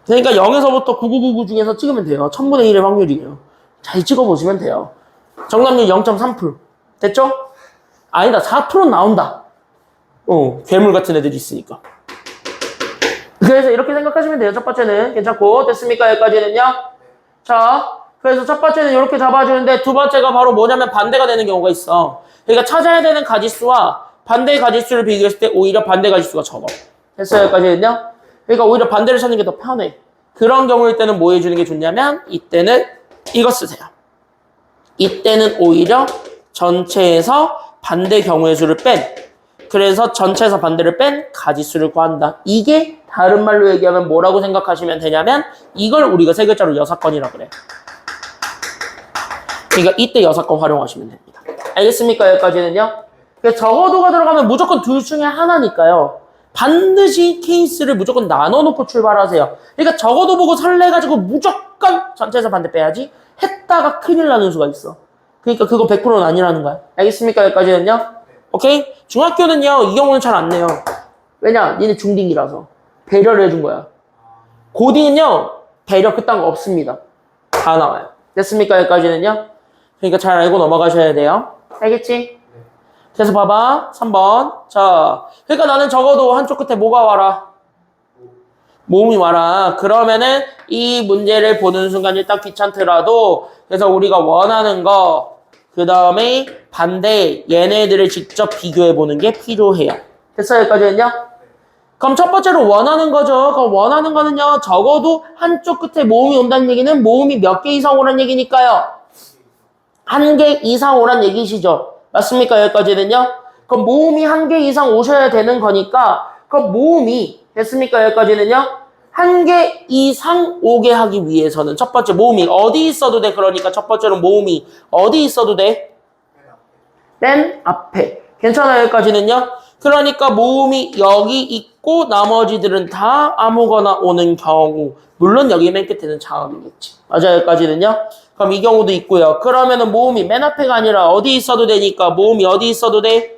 그러니까 0에서부터 9999 중에서 찍으면 돼요. 1000분의 1의 확률이에요. 잘 찍어보시면 돼요. 정답률 0.3%. 됐죠? 아니다. 4%는 나온다. 괴물 같은 애들이 있으니까. 그래서 이렇게 생각하시면 돼요. 첫 번째는 괜찮고. 됐습니까? 여기까지는요. 자, 그래서 첫 번째는 이렇게 잡아주는데 두 번째가 바로 뭐냐면 반대가 되는 경우가 있어. 그러니까 찾아야 되는 가지수와 반대의 가지수를 비교했을 때 오히려 반대 가지수가 적어. 됐어요? 여기까지는요. 그러니까 오히려 반대를 찾는 게 더 편해. 그런 경우일 때는 뭐 해주는 게 좋냐면 이때는 이거 쓰세요. 이때는 오히려 전체에서 반대 경우의 수를 뺀, 그래서 전체에서 반대를 뺀 가지수를 구한다. 이게 다른 말로 얘기하면 뭐라고 생각하시면 되냐면 이걸 우리가 세 글자로 여사건이라고 그래. 그러니까 이때 여사건 활용하시면 됩니다. 알겠습니까? 여기까지는요. 그러니까 적어도가 들어가면 무조건 둘 중에 하나니까요. 반드시 케이스를 무조건 나눠놓고 출발하세요. 그러니까 적어도 보고 설레가지고 무조건 전체에서 반대 빼야지 했다가 큰일 나는 수가 있어. 그러니까 그거 100%는 아니라는 거야. 알겠습니까? 여기까지는요. 오케이? 중학교는요, 이 경우는 잘 안 내요. 왜냐? 니네 중딩이라서. 배려를 해준 거야. 고딩은요, 배려 그딴 거 없습니다. 다 나와요. 됐습니까? 여기까지는요. 그러니까 잘 알고 넘어가셔야 돼요. 알겠지? 그래서 봐봐. 3번. 자, 그러니까 나는 적어도 한쪽 끝에 뭐가 와라? 모음이 와라. 그러면은 이 문제를 보는 순간 일단 귀찮더라도 그래서 우리가 원하는 거, 그 다음에 반대 얘네들을 직접 비교해보는 게 필요해요. 됐어요? 여기까지는요? 그럼 첫 번째로 원하는 거죠. 그럼 원하는 거는요. 적어도 한쪽 끝에 모음이 온다는 얘기는 모음이 몇 개 이상 오란 얘기니까요. 한 개 이상 오란 얘기시죠. 맞습니까? 여기까지는요. 그럼 모음이 한 개 이상 오셔야 되는 거니까 그럼 모음이 됐습니까? 여기까지는요. 한 개 이상 오게 하기 위해서는 첫 번째 모음이 어디 있어도 돼. 그러니까 첫 번째로 모음이 어디 있어도 돼? 맨 앞에. 괜찮아요? 여기까지는요. 그러니까 모음이 여기 있고 나머지들은 다 아무거나 오는 경우. 물론 여기 맨 끝에는 자음이겠지. 맞아요? 여기까지는요. 그럼 이 경우도 있고요. 그러면은 모음이 맨 앞에가 아니라 어디 있어도 되니까 모음이 어디 있어도 돼?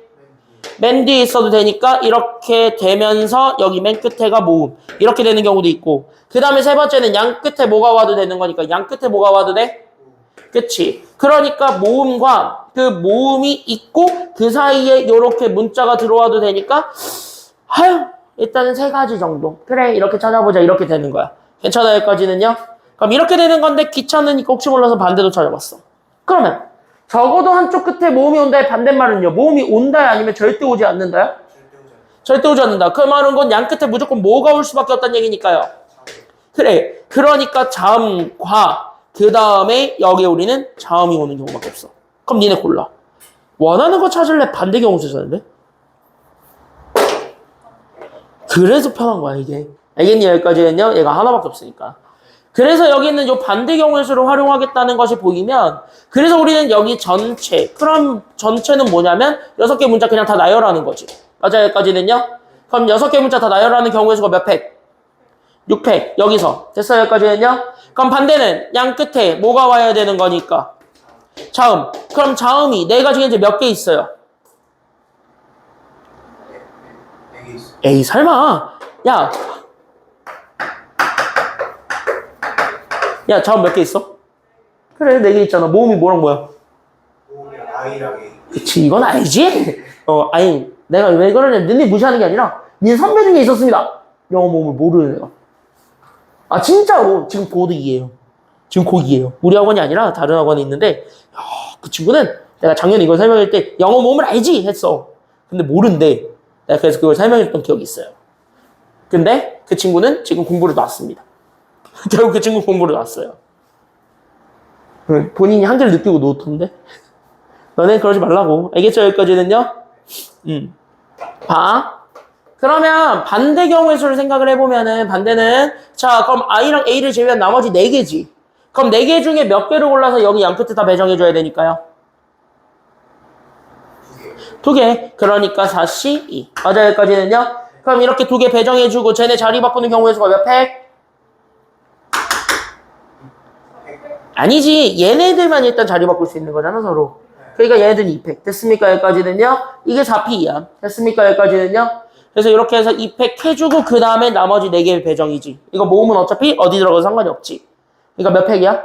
맨 뒤에 있어도 되니까 이렇게 되면서 여기 맨 끝에가 모음. 이렇게 되는 경우도 있고. 그 다음에 세 번째는 양 끝에 뭐가 와도 되는 거니까 양 끝에 뭐가 와도 돼? 그치? 그러니까 모음과 그 모음이 있고 그 사이에 이렇게 문자가 들어와도 되니까 일단은 세 가지 정도. 그래 이렇게 찾아보자 이렇게 되는 거야. 괜찮아요? 여기까지는요? 그럼 이렇게 되는 건데 귀찮으니까 혹시 몰라서 반대도 찾아봤어. 그러면 적어도 한쪽 끝에 모음이 온다의 반대말은요. 모음이 온다야 아니면 절대 오지 않는다야? 절대 오지 않는다. 그 말은 건 양 끝에 무조건 뭐가 올 수밖에 없다는 얘기니까요. 그래. 그러니까 자음과 그 다음에 여기 우리는 자음이 오는 경우밖에 없어. 그럼 니네 골라. 원하는 거 찾을래? 반대 경우 찾았는데? 그래서 편한 거야 이게. 알겠니? 여기까지는요. 얘가 하나밖에 없으니까. 그래서 여기 있는 이 반대 경우의 수를 활용하겠다는 것이 보이면 그래서 우리는 여기 전체 그럼 전체는 뭐냐면 6개 문자 그냥 다 나열하는 거지. 맞아요? 여기까지는요. 그럼 6개 문자 다 나열하는 경우의 수가 몇 팩? 6팩. 여기서. 됐어요? 여기까지는요. 그럼 반대는 양 끝에 뭐가 와야 되는 거니까 자음. 그럼 자음이 4가지 현재 몇 개 있어요? 에이 설마. 야, 자음 몇 개 있어? 그래, 4개 있잖아. 모음이 뭐랑 뭐야? 모음이랑 I랑 A. 그치, 이건 알지? 아니, 내가 왜 그러냐면, 너네 무시하는 게 아니라, 네 선배 중에 있었습니다. 영어 모음을 모르는 애가. 아, 진짜로. 지금 고2예요. 지금 고2예요. 우리 학원이 아니라 다른 학원에 있는데, 그 친구는 내가 작년에 이걸 설명할 때, 영어 모음을 알지? 했어. 근데 모른대. 내가 그래서 그걸 설명했던 기억이 있어요. 근데 그 친구는 지금 공부를 놨습니다. 결국 그 친구 공부를 놨어요. 본인이 한계를 느끼고 놓던데? 너네 그러지 말라고. 알겠죠? 여기까지는요? 봐. 그러면 반대 경우의 수를 생각을 해보면은 반대는 자 그럼 I랑 A를 제외한 나머지 4개지. 그럼 4개 중에 몇 개를 골라서 여기 양 끝에 다 배정해줘야 되니까요? 2개. 그러니까 4C, 2. 맞아요? 여기까지는요? 그럼 이렇게 2개 배정해주고 쟤네 자리 바꾸는 경우의 수가 몇 팩? 아니지. 얘네들만 일단 자리 바꿀 수 있는 거잖아 서로. 그러니까 얘네들은 2팩. 됐습니까? 여기까지는요? 이게 4P야. 됐습니까? 여기까지는요? 그래서 이렇게 해서 2팩 해주고 그 다음에 나머지 4개 배정이지. 이거 모으면 어차피 어디 들어가도 상관이 없지. 그러니까 몇 팩이야?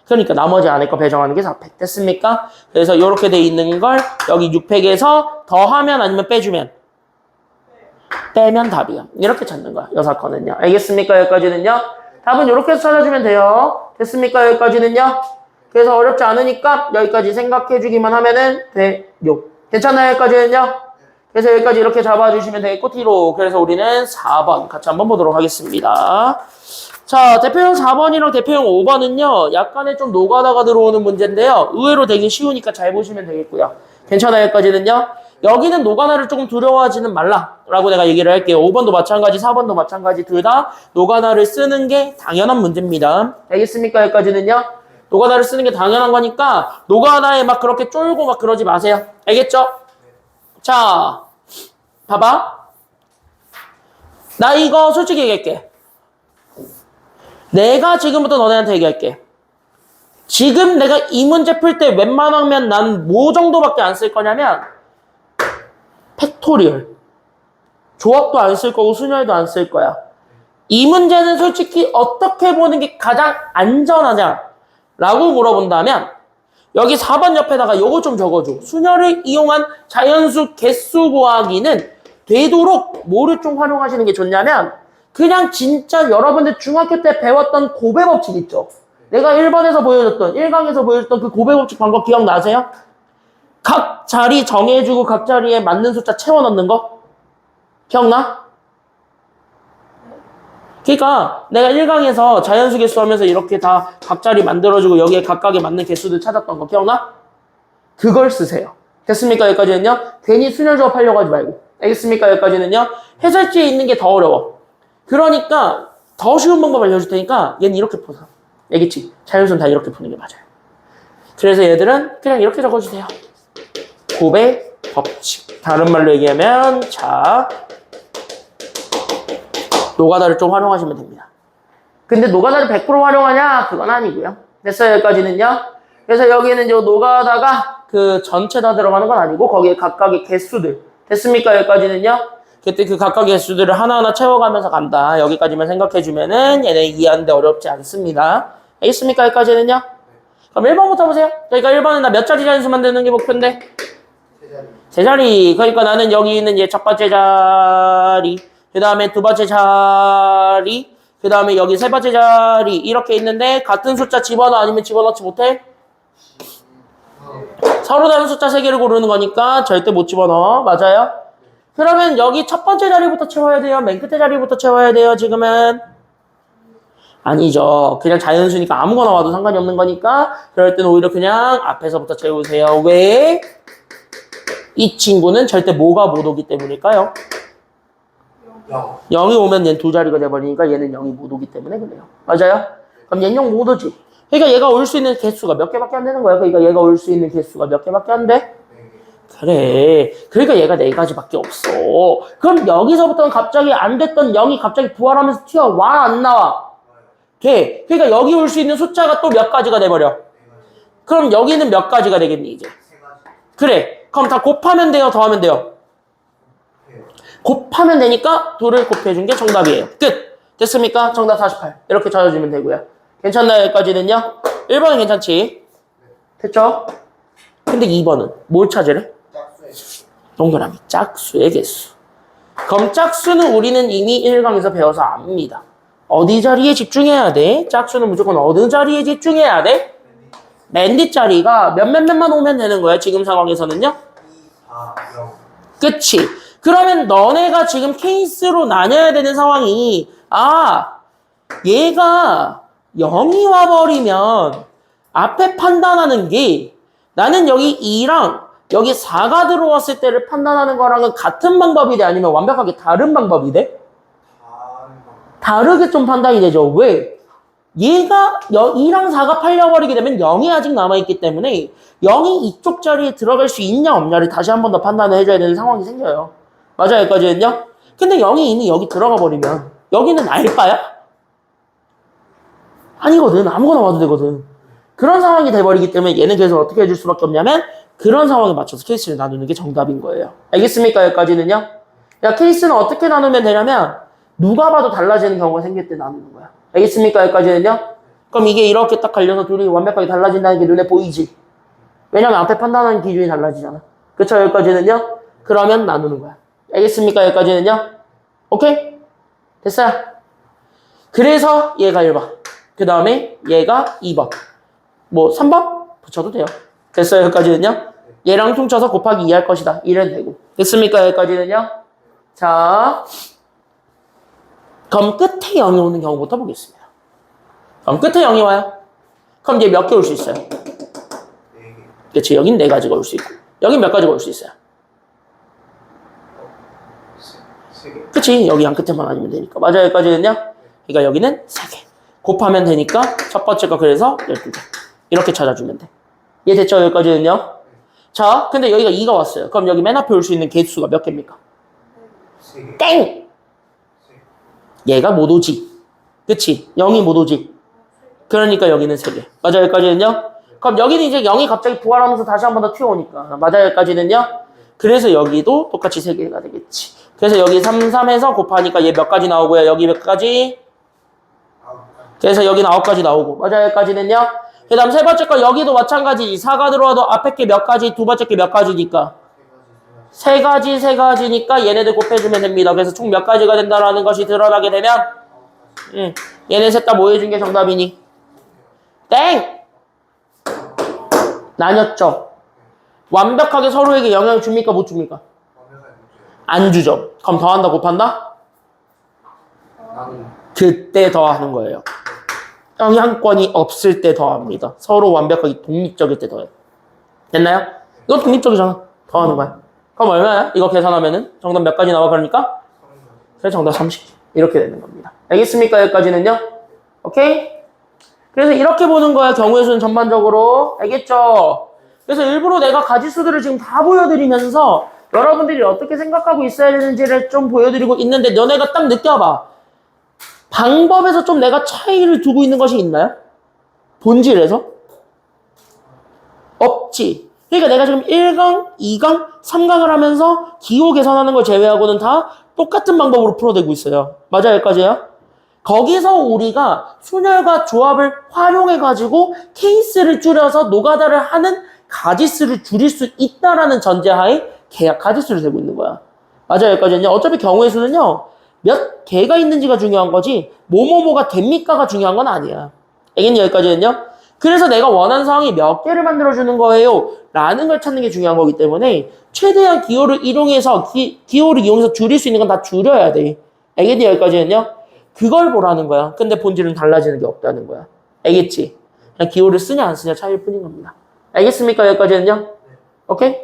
그러니까 나머지 안에 거 배정하는 게 4팩. 됐습니까? 그래서 이렇게 돼 있는 걸 여기 6팩에서 더하면 아니면 빼주면? 빼면 답이야. 이렇게 찾는 거야. 이 사건은요. 알겠습니까? 여기까지는요? 답은 이렇게 해서 찾아주면 돼요. 됐습니까? 여기까지는요? 그래서 어렵지 않으니까 여기까지 생각해주기만 하면은 돼요. 괜찮아요? 여기까지는요? 그래서 여기까지 이렇게 잡아주시면 되겠고 T로. 그래서 우리는 4번 같이 한번 보도록 하겠습니다. 자, 대표형 4번이랑 대표형 5번은요. 약간의 좀 노가다가 들어오는 문제인데요. 의외로 되게 쉬우니까 잘 보시면 되겠고요. 괜찮아요? 여기까지는요? 여기는 노가다를 조금 두려워하지는 말라라고 내가 얘기를 할게요. 5번도 마찬가지, 4번도 마찬가지 둘 다 노가다를 쓰는 게 당연한 문제입니다. 알겠습니까? 여기까지는요? 노가다를 쓰는 게 당연한 거니까 노가다에 막 그렇게 쫄고 막 그러지 마세요. 알겠죠? 자, 봐봐. 나 이거 솔직히 얘기할게. 내가 지금부터 너네한테 얘기할게. 지금 내가 이 문제 풀 때 웬만하면 난 뭐 정도밖에 안 쓸 거냐면 팩토리얼. 조합도 안 쓸 거고 순열도 안 쓸 거야. 이 문제는 솔직히 어떻게 보는 게 가장 안전하냐? 라고 물어본다면 여기 4번 옆에다가 요거 좀 적어줘. 순열을 이용한 자연수 개수 구하기는 되도록 뭐를 좀 활용하시는 게 좋냐면 그냥 진짜 여러분들 중학교 때 배웠던 고배 법칙 있죠? 내가 1번에서 보여줬던 1강에서 보여줬던 그 고배 법칙 방법 기억나세요? 각 자리 정해주고 각 자리에 맞는 숫자 채워 넣는 거? 기억나? 그러니까 내가 1강에서 자연수 개수 하면서 이렇게 다 각 자리 만들어주고 여기에 각각에 맞는 개수들 찾았던 거 기억나? 그걸 쓰세요. 됐습니까? 여기까지는요? 괜히 순열 조합 하려고 하지 말고. 알겠습니까? 여기까지는요? 해설지에 있는 게 더 어려워. 그러니까 더 쉬운 방법 알려줄 테니까 얘는 이렇게 푸세요. 알겠지? 자연수는 다 이렇게 푸는 게 맞아요. 그래서 얘들은 그냥 이렇게 적어주세요. 고배 법칙. 다른 말로 얘기하면 자 노가다를 좀 활용하시면 됩니다. 근데 노가다를 100% 활용하냐? 그건 아니고요. 됐어요? 여기까지는요? 그래서 여기는 요 노가다가 그 전체 다 들어가는 건 아니고 거기에 각각의 개수들. 됐습니까? 여기까지는요? 그때 그 각각의 개수들을 하나하나 채워가면서 간다. 여기까지만 생각해주면은 얘네 이해하는데 어렵지 않습니다. 알겠습니까? 여기까지는요? 그럼 1번부터 보세요. 그러니까 1번은 나 몇 자리 자연수 만드는 게 목표인데? 3자리. 그러니까 나는 여기 있는 얘 첫 번째 자리, 그 다음에 두 번째 자리, 그 다음에 여기 세 번째 자리 이렇게 있는데 같은 숫자 집어넣어 아니면 집어넣지 못해? 서로 다른 숫자 3개를 고르는 거니까 절대 못 집어넣어. 맞아요? 그러면 여기 첫 번째 자리부터 채워야 돼요? 맨 끝에 자리부터 채워야 돼요? 지금은? 아니죠. 그냥 자연수니까 아무거나 와도 상관이 없는 거니까 그럴 때는 오히려 그냥 앞에서부터 채우세요. 왜? 이 친구는 절대 뭐가 못 오기 때문일까요? 0이 오면 얘는 2자리가 돼버리니까 얘는 0이 못 오기 때문에 그래요. 맞아요? 그럼 얘는 0 못 오지. 그러니까 얘가 올 수 있는 개수가 몇 개밖에 안 되는 거야. 그러니까 얘가 올 수 있는 개수가 몇 개밖에 안 돼? 그래. 그러니까 얘가 4가지밖에 없어. 그럼 여기서부터는 갑자기 안 됐던 0이 갑자기 부활하면서 튀어와 안 나와? 돼. 그러니까 여기 올 수 있는 숫자가 또 몇 가지가 돼버려. 그럼 여기는 몇 가지가 되겠니 이제? 그래. 그럼 다 곱하면 돼요? 더하면 돼요? 곱하면 되니까 2를 곱해준 게 정답이에요. 끝! 됐습니까? 정답 48. 이렇게 찾아주면 되고요. 괜찮나요? 여기까지는요? 1번은 괜찮지? 됐죠? 근데 2번은 뭘 찾으래? 동그라미 짝수의 개수. 그럼 짝수는 우리는 이미 1강에서 배워서 압니다. 어디 자리에 집중해야 돼? 짝수는 무조건 어느 자리에 집중해야 돼? 맨 뒷자리가 몇만 오면 되는 거야. 지금 상황에서는요? 2, 4, 0. 끝이. 그러면 너네가 지금 케이스로 나뉘어야 되는 상황이 얘가 0이 와버리면 앞에 판단하는 게 나는 여기 2랑 여기 4가 들어왔을 때를 판단하는 거랑은 같은 방법이 돼? 아니면 완벽하게 다른 방법이 돼? 다르게 좀 판단이 되죠. 왜? 얘가 2랑 4가 팔려버리게 되면 0이 아직 남아있기 때문에 0이 이쪽 자리에 들어갈 수 있냐 없냐를 다시 한 번 더 판단을 해줘야 되는 상황이 생겨요. 맞아요, 여기까지는요? 근데 0이 이미 여기 들어가 버리면 여기는 알바야? 아니거든. 아무거나 와도 되거든. 그런 상황이 돼버리기 때문에 얘는 그래서 어떻게 해줄 수밖에 없냐면 그런 상황에 맞춰서 케이스를 나누는 게 정답인 거예요. 알겠습니까? 여기까지는요? 야, 케이스는 어떻게 나누면 되냐면 누가 봐도 달라지는 경우가 생길 때 나누는 거야. 알겠습니까? 여기까지는요? 그럼 이게 이렇게 딱 갈려서 둘이 완벽하게 달라진다는 게 눈에 보이지? 왜냐면 앞에 판단하는 기준이 달라지잖아. 그쵸? 여기까지는요? 그러면 나누는 거야. 알겠습니까? 여기까지는요? 오케이? 됐어요? 그래서 얘가 1번. 그 다음에 얘가 2번. 뭐 3번? 붙여도 돼요. 됐어요? 여기까지는요? 얘랑 퉁쳐서 곱하기 2 할 것이다. 이래도 되고. 됐습니까? 여기까지는요? 자, 그럼 끝에 0이 오는 경우부터 보겠습니다. 그럼 끝에 0이 와요. 그럼 이제 몇 개 올 수 있어요? 그치, 여긴 4가지가 올 수 있고 여긴 몇 가지가 올 수 있어요? 그치, 여기 한 끝에만 아니면 되니까. 맞아요, 여기까지는요? 그러니까 여기는 3개 곱하면 되니까 첫 번째 거 그래서 12개 이렇게 찾아주면 돼. 이해됐죠? 여기까지는요? 자, 근데 여기가 2가 왔어요. 그럼 여기 맨 앞에 올 수 있는 개수가 몇 개입니까? 땡! 얘가 못 오지. 그치? 0이 못 오지. 그러니까 여기는 3개. 맞아요, 여기까지는요? 그럼 여기는 이제 0이 갑자기 부활하면서 다시 한 번 더 튀어오니까. 맞아요, 여기까지는요? 그래서 여기도 똑같이 3개가 되겠지. 그래서 여기 3, 3에서 곱하니까 얘 몇 가지 나오고요. 여기 몇 가지? 그래서 여기 9가지 나오고. 맞아요, 여기까지는요? 그 다음 세 번째 거 여기도 마찬가지. 4가 들어와도 앞에 게 몇 가지, 두 번째 게 몇 가지니까? 3가지, 3가지니까 얘네들 곱해주면 됩니다. 그래서 총 몇 가지가 된다라는 것이 드러나게 되면 얘네 셋 다 뭐 해준 게 정답이니? 땡! 나뉘었죠? 완벽하게 서로에게 영향을 줍니까? 못 줍니까? 안 주죠. 그럼 더한다, 곱한다? 그때 더하는 거예요. 영향권이 없을 때 더합니다. 서로 완벽하게 독립적일 때 더해요. 됐나요? 이건 독립적이잖아. 더하는 거야. 그럼 얼마야? 이거 계산하면은 정답 몇 가지 나와 그러니까? 그래서 정답 30. 이렇게 되는 겁니다. 알겠습니까? 여기까지는요? 오케이? 그래서 이렇게 보는 거야. 경우의 수는 전반적으로. 알겠죠? 그래서 일부러 내가 가지수들을 지금 다 보여드리면서 여러분들이 어떻게 생각하고 있어야 되는지를 좀 보여드리고 있는데 너네가 딱 느껴봐. 방법에서 좀 내가 차이를 두고 있는 것이 있나요? 본질에서? 없지. 그러니까 내가 지금 1강, 2강, 3강을 하면서 기호 계산하는 걸 제외하고는 다 똑같은 방법으로 풀어내고 있어요. 맞아요, 여기까지요? 거기서 우리가 순열과 조합을 활용해가지고 케이스를 줄여서 노가다를 하는 가지수를 줄일 수 있다라는 전제하에 계약 가지수를 세고 있는 거야. 맞아요, 여기까지는요? 어차피 경우의 수는요, 몇 개가 있는지가 중요한 거지, 뭐뭐뭐가 됩니까가 중요한 건 아니야. 알겠니? 여기까지는요? 그래서 내가 원하는 상황이 몇 개를 만들어주는 거예요 라는 걸 찾는 게 중요한 거기 때문에 최대한 기호를 이용해서 기호를 이용해서 줄일 수 있는 건 다 줄여야 돼. 알겠니? 여기까지는요? 그걸 보라는 거야. 근데 본질은 달라지는 게 없다는 거야. 알겠지? 그냥 기호를 쓰냐 안 쓰냐 차이일 뿐인 겁니다. 알겠습니까? 여기까지는요? 오케이?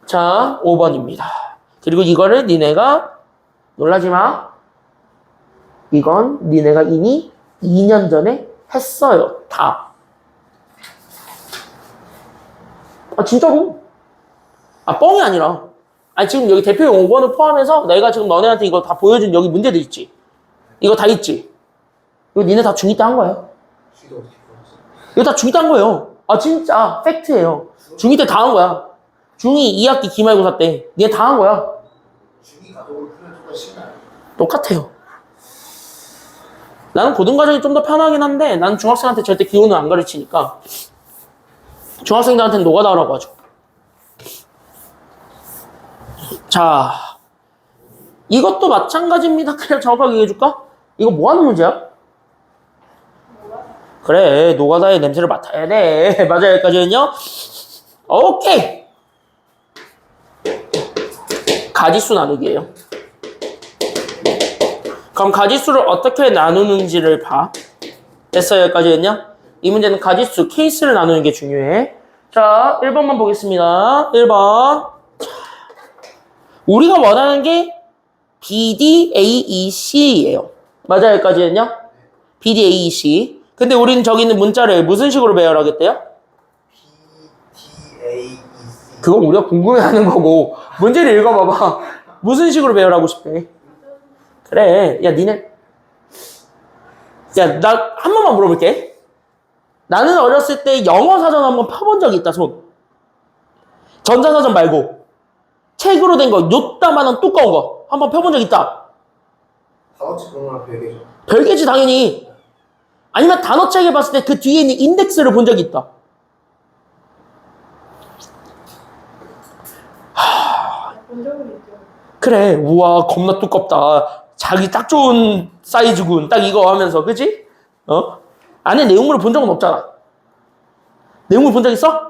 자, 5번입니다. 그리고 이거를 니네가 놀라지 마. 이건 니네가 이미 2년 전에 했어요. 다. 아, 진짜로? 아, 뻥이 아니라. 아니, 지금 여기 대표용 5번을 포함해서 내가 지금 너네한테 이거 다 보여준 여기 문제들 있지? 이거 다 있지? 이거 니네 다 중2 때 한 거예요. 이거 다 중2 때 한 거예요. 아, 진짜. 팩트예요. 중2 때 다 한 거야. 중2 2학기 기말고사 때. 니네 다 한 거야. 똑같아요. 나는 고등과정이 좀 더 편하긴 한데 나는 중학생한테 절대 기호는 안 가르치니까 중학생들한테는 노가다라고 하죠. 자, 이것도 마찬가지입니다. 그냥 정확하게 얘기해줄까? 이거 뭐 하는 문제야? 그래, 노가다의 냄새를 맡아야 돼. 맞아요, 여기까지는요? 오케이. 가지수 나누기예요. 그럼 가지수를 어떻게 나누는지를 봐. 됐어요? 여기까지는요? 이 문제는 가지수, 케이스를 나누는 게 중요해. 자, 1번만 보겠습니다. 1번. 자, 우리가 원하는 게 BDAEC예요. 맞아요? 여기까지는요? BDAEC. 근데 우리는 저기 있는 문자를 무슨 식으로 배열하겠대요? BDAEC. 그건 우리가 궁금해하는 거고 문제를 읽어봐봐. 무슨 식으로 배열하고 싶대? 그래. 야, 니네. 야, 나 한 번만 물어볼게. 나는 어렸을 때 영어 사전 한번 펴본 적이 있다, 손. 전자사전 말고. 책으로 된 거, 요따만한 두꺼운 거. 한번 펴본 적 있다. 단어치 그런 거랑 별개죠. 별개지, 당연히. 아니면 단어책에 봤을 때 그 뒤에 있는 인덱스를 본 적이 있다. 본 적은 있죠. 그래. 우와, 겁나 두껍다. 자기 딱 좋은 사이즈군. 딱 이거 하면서, 그치? 어? 안에 내용물을 본 적은 없잖아. 내용물 본 적 있어?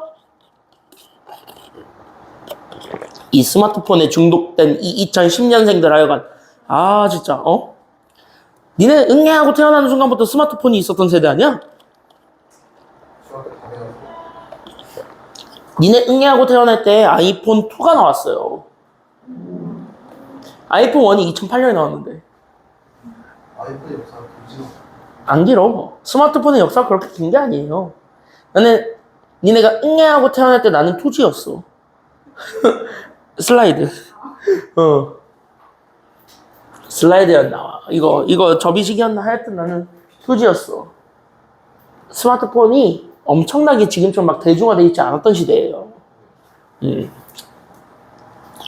이 스마트폰에 중독된 이 2010년생들 하여간. 아, 진짜, 어? 니네 응애하고 태어나는 순간부터 스마트폰이 있었던 세대 아니야? 중학교 다 돼가지고. 니네 응애하고 태어날 때 아이폰 2가 나왔어요. 아이폰 1이 2008년에 나왔는데. 아이폰의 역사가 길지도 안 길어. 스마트폰의 역사가 그렇게 긴 게 아니에요. 니네가 응애하고 태어날 때 나는 2G였어. 슬라이드. 슬라이드였나 나와. 이거 접이식이었나 하여튼 나는 2G였어. 스마트폰이 엄청나게 지금처럼 막 대중화되어 있지 않았던 시대예요.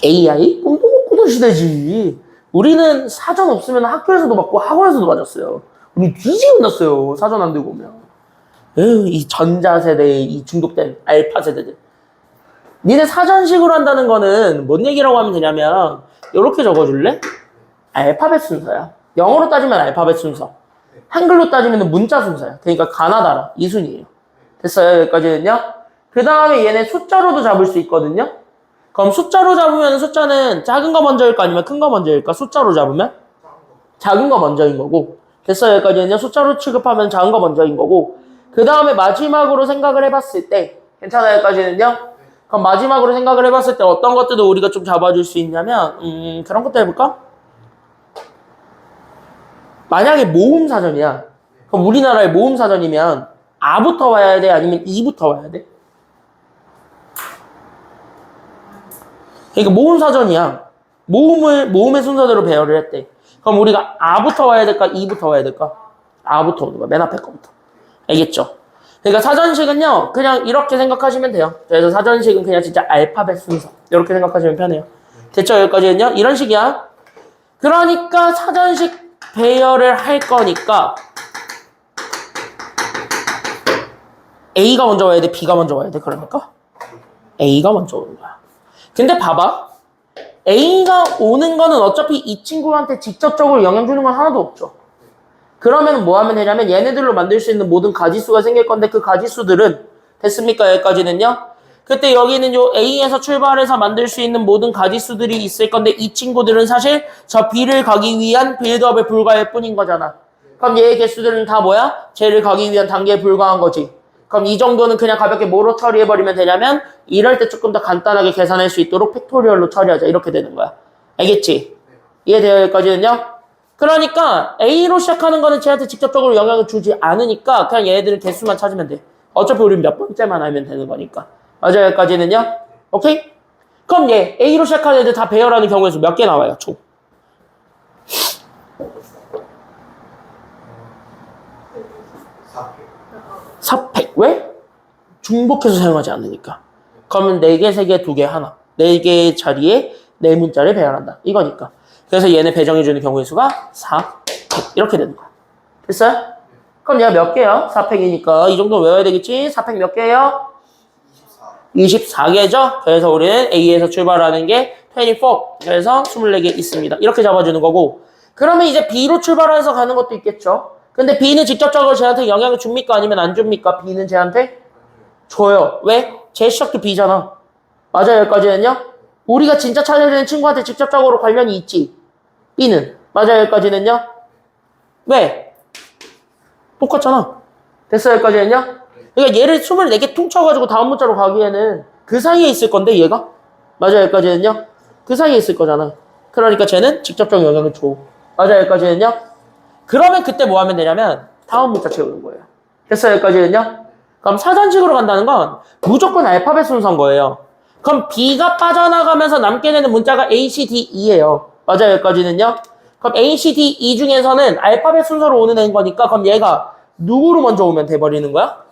AI? 꿈도 못 꾸던 시대지. 우리는 사전 없으면 학교에서도 맞고 학원에서도 맞았어요. 우리 뒤지게 혼났어요. 사전 안 들고 오면. 에휴, 이 전자세대의 이 중독된 알파 세대들. 니네 사전식으로 한다는 거는 뭔 얘기라고 하면 되냐면 이렇게 적어줄래? 알파벳 순서야. 영어로 따지면 알파벳 순서. 한글로 따지면 문자 순서야. 그러니까 가나다라. 이 순이에요. 됐어요? 여기까지는요? 그 다음에 얘네 숫자로도 잡을 수 있거든요? 그럼 숫자로 잡으면 숫자는 작은 거 먼저일까 아니면 큰 거 먼저일까? 숫자로 잡으면? 작은 거 먼저인 거고. 됐어요? 여기까지는요? 숫자로 취급하면 작은 거 먼저인 거고. 그 다음에 마지막으로 생각을 해봤을 때 괜찮아요? 여기까지는요? 그럼 마지막으로 생각을 해봤을 때 어떤 것들도 우리가 좀 잡아줄 수 있냐면 그런 것도 해볼까? 만약에 모음사전이야. 그럼 우리나라의 모음사전이면 아부터 와야 돼? 아니면 이부터 와야 돼? 그러니까 모음사전이야. 모음의 순서대로 배열을 했대. 그럼 우리가 아부터 와야 될까? 이부터 와야 될까? 아부터 오는 거야. 맨 앞에 거부터. 알겠죠? 그러니까 사전식은요. 그냥 이렇게 생각하시면 돼요. 그래서 사전식은 그냥 진짜 알파벳 순서. 이렇게 생각하시면 편해요. 됐죠? 여기까지는요. 이런 식이야. 그러니까 사전식 배열을 할 거니까 A가 먼저 와야 돼? B가 먼저 와야 돼? 그러니까 A가 먼저 오는 거야. 근데 봐봐. A가 오는 거는 어차피 이 친구한테 직접적으로 영향 주는 건 하나도 없죠. 그러면 뭐 하면 되냐면 얘네들로 만들 수 있는 모든 가지수가 생길 건데 그 가지수들은 됐습니까? 여기까지는요. 그때 여기는 요 A에서 출발해서 만들 수 있는 모든 가지수들이 있을 건데 이 친구들은 사실 저 B를 가기 위한 빌드업에 불과할 뿐인 거잖아. 그럼 얘의 개수들은 다 뭐야? 쟤를 가기 위한 단계에 불과한 거지. 그럼 이 정도는 그냥 가볍게 뭐로 처리해버리면 되냐면 이럴 때 조금 더 간단하게 계산할 수 있도록 팩토리얼로 처리하자. 이렇게 되는 거야. 알겠지? 이해돼요? 여기까지는요? 그러니까 A로 시작하는 거는 쟤한테 직접적으로 영향을 주지 않으니까 그냥 얘네들은 개수만 찾으면 돼. 어차피 우린 몇 번째만 알면 되는 거니까. 맞아요? 여기까지는요? 오케이? 그럼 얘 A로 시작하는 애들 다 배열하는 경우에서 몇 개 나와요? 총? 4팩. 왜? 중복해서 사용하지 않으니까. 그러면 4개, 3개, 2개, 하나. 4개의 자리에 4문자를 배열한다. 이거니까. 그래서 얘네 배정해주는 경우의 수가 4팩. 이렇게 되는 거야. 됐어요? 그럼 얘가 몇 개야? 4팩이니까. 이 정도 외워야 되겠지? 4팩 몇 개예요? 24개죠? 그래서 우리는 A에서 출발하는 게 24. 그래서 24개 있습니다. 이렇게 잡아주는 거고. 그러면 이제 B로 출발해서 가는 것도 있겠죠? 근데 B는 직접적으로 쟤한테 영향을 줍니까? 아니면 안 줍니까? B는 쟤한테? 줘요. 왜? 제 시작도 B잖아. 맞아요, 여기까지는요? 우리가 진짜 찾아야 되는 친구한테 직접적으로 관련이 있지. B는. 맞아요, 여기까지는요? 왜? 똑같잖아. 됐어요, 여기까지는요? 그러니까 얘를 24개 퉁쳐가지고 다음 문자로 가기에는 그 사이에 있을 건데, 얘가? 맞아요, 여기까지는요? 그 사이에 있을 거잖아. 그러니까 쟤는 직접적 영향을 줘. 맞아요, 여기까지는요? 그러면 그때 뭐 하면 되냐면, 다음 문자 채우는 거예요. 됐어요, 여기까지는요? 그럼 사전식으로 간다는 건 무조건 알파벳 순서인 거예요. 그럼 B가 빠져나가면서 남게 되는 문자가 A, C, D, E예요. 맞아요, 여기까지는요? 그럼 A, C, D, E 중에서는 알파벳 순서로 오는 애인 거니까 그럼 얘가 누구로 먼저 오면 돼버리는 거야?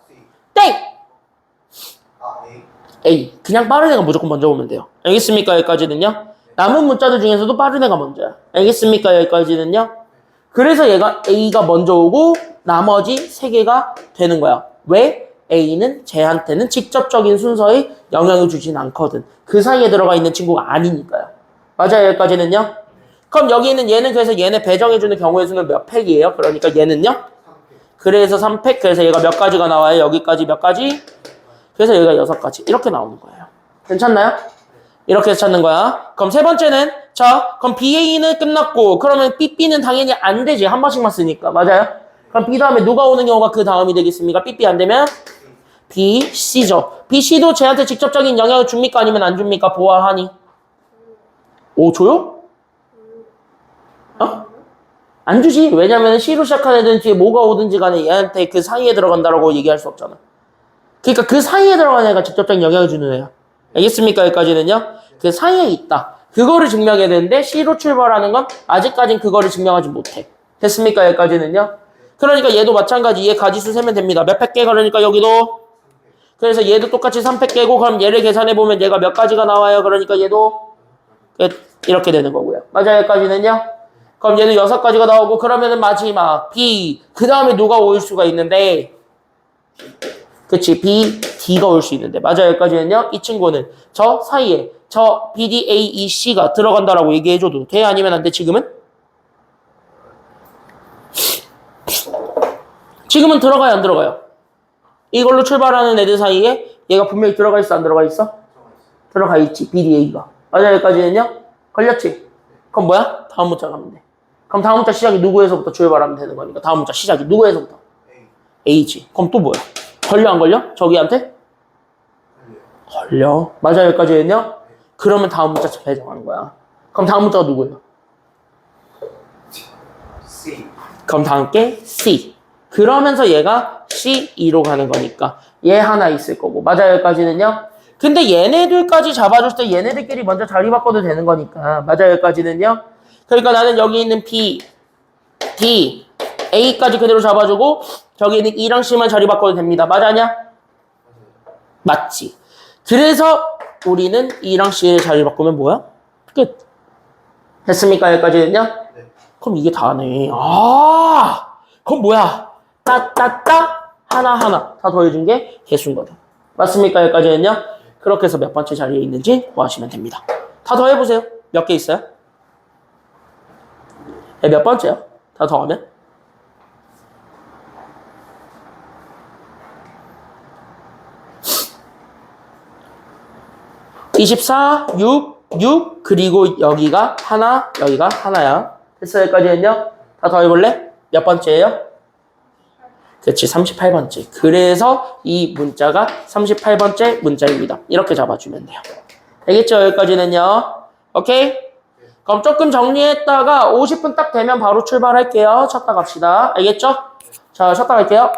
땡! 아, A. A. 그냥 빠른 애가 무조건 먼저 오면 돼요. 알겠습니까, 여기까지는요? 남은 문자들 중에서도 빠른 애가 먼저야. 알겠습니까, 여기까지는요? 그래서 얘가 A가 먼저 오고 나머지 3개가 되는 거야. 왜? A는 쟤한테는 직접적인 순서에 영향을 주진 않거든. 그 사이에 들어가 있는 친구가 아니니까요. 맞아요, 여기까지는요? 그럼 여기 있는 얘는 그래서 얘네 배정해주는 경우의 수는 몇 팩이에요? 그러니까 얘는요? 그래서 3팩, 그래서 얘가 몇 가지가 나와요? 여기까지 몇 가지? 그래서 얘가 6가지. 이렇게 나오는 거예요. 괜찮나요? 이렇게 해서 찾는 거야. 그럼 세 번째는, 자, 그럼 BA는 끝났고, 그러면 BB는 당연히 안 되지. 한 번씩만 쓰니까. 맞아요? 그럼 B 다음에 누가 오는 경우가 그 다음이 되겠습니까? BB 안 되면? B, C죠. B, C도 쟤한테 직접적인 영향을 줍니까? 아니면 안 줍니까? 보아하니. 오, 줘요? 어? 안 주지. 왜냐면 C로 시작하는 애든 뒤에 뭐가 오든지 간에 얘한테 그 사이에 들어간다라고 얘기할 수 없잖아. 그러니까 그 사이에 들어가는 애가 직접적인 영향을 주는 애야. 알겠습니까? 여기까지는요? 그 사이에 있다. 그거를 증명해야 되는데 C로 출발하는 건 아직까진 그거를 증명하지 못해. 됐습니까? 여기까지는요? 그러니까 얘도 마찬가지. 얘 가지수 세면 됩니다. 몇 팩 깨? 그러니까 여기도. 그래서 얘도 똑같이 3팩 깨고 그럼 얘를 계산해보면 얘가 몇 가지가 나와요. 그러니까 얘도 이렇게 되는 거고요. 맞아요? 여기까지는요? 그럼 얘는 6가지가 나오고 그러면은 마지막 B. 그 다음에 누가 올 수가 있는데 그치, B, D가 올 수 있는데. 맞아요, 여기까지는요? 이 친구는 저 사이에 저 B, D, A, E, C가 들어간다라고 얘기해줘도 돼? 아니면 안 돼, 지금은? 지금은 들어가요, 안 들어가요? 이걸로 출발하는 애들 사이에 얘가 분명히 들어가 있어, 안 들어가 있어? 들어가 있지, B, D, A가. 맞아요, 여기까지는요? 걸렸지? 그럼 뭐야? 다음 문자 가면 돼. 그럼 다음 문자 시작이 누구에서부터 출발하면 되는 거니까 다음 문자 시작이 누구에서부터? A지. 그럼 또 뭐야? 걸려 안 걸려? 저기한테? 걸려. 맞아요, 여기까지는요? 그러면 다음 문자 배정하는 거야. 그럼 다음 문자가 누구예요? C. 그럼 다음 게 C. 그러면서 얘가 C2로 가는 거니까 얘 하나 있을 거고. 맞아요, 여기까지는요? 근데 얘네들까지 잡아줄 때 얘네들끼리 먼저 자리 바꿔도 되는 거니까. 맞아요, 여기까지는요? 그러니까 나는 여기 있는 B, D, A까지 그대로 잡아주고 저기 있는 E랑 C만 자리 바꿔도 됩니다. 맞아냐? 맞지. 그래서 우리는 E랑 C를 자리 바꾸면 뭐야? 끝. 됐습니까? 여기까지는요? 네. 그럼 이게 다네. 아, 그럼 뭐야? 따따따 하나하나 다 더해준 게 개수인 거다. 맞습니까? 여기까지는요? 그렇게 해서 몇 번째 자리에 있는지 구하시면 됩니다. 다 더해보세요. 몇 개 있어요? 네, 몇 번째요? 다 더하면? 24, 6, 그리고 여기가 하나, 여기가 하나야. 됐어, 여기까지는요? 다 더해볼래? 몇 번째예요? 그렇지, 38번째. 그래서 이 문자가 38번째 문자입니다. 이렇게 잡아주면 돼요. 되겠죠, 여기까지는요? 오케이? 그럼 조금 정리했다가 50분 딱 되면 바로 출발할게요. 쳤다 갑시다. 알겠죠? 자, 쳤다 갈게요.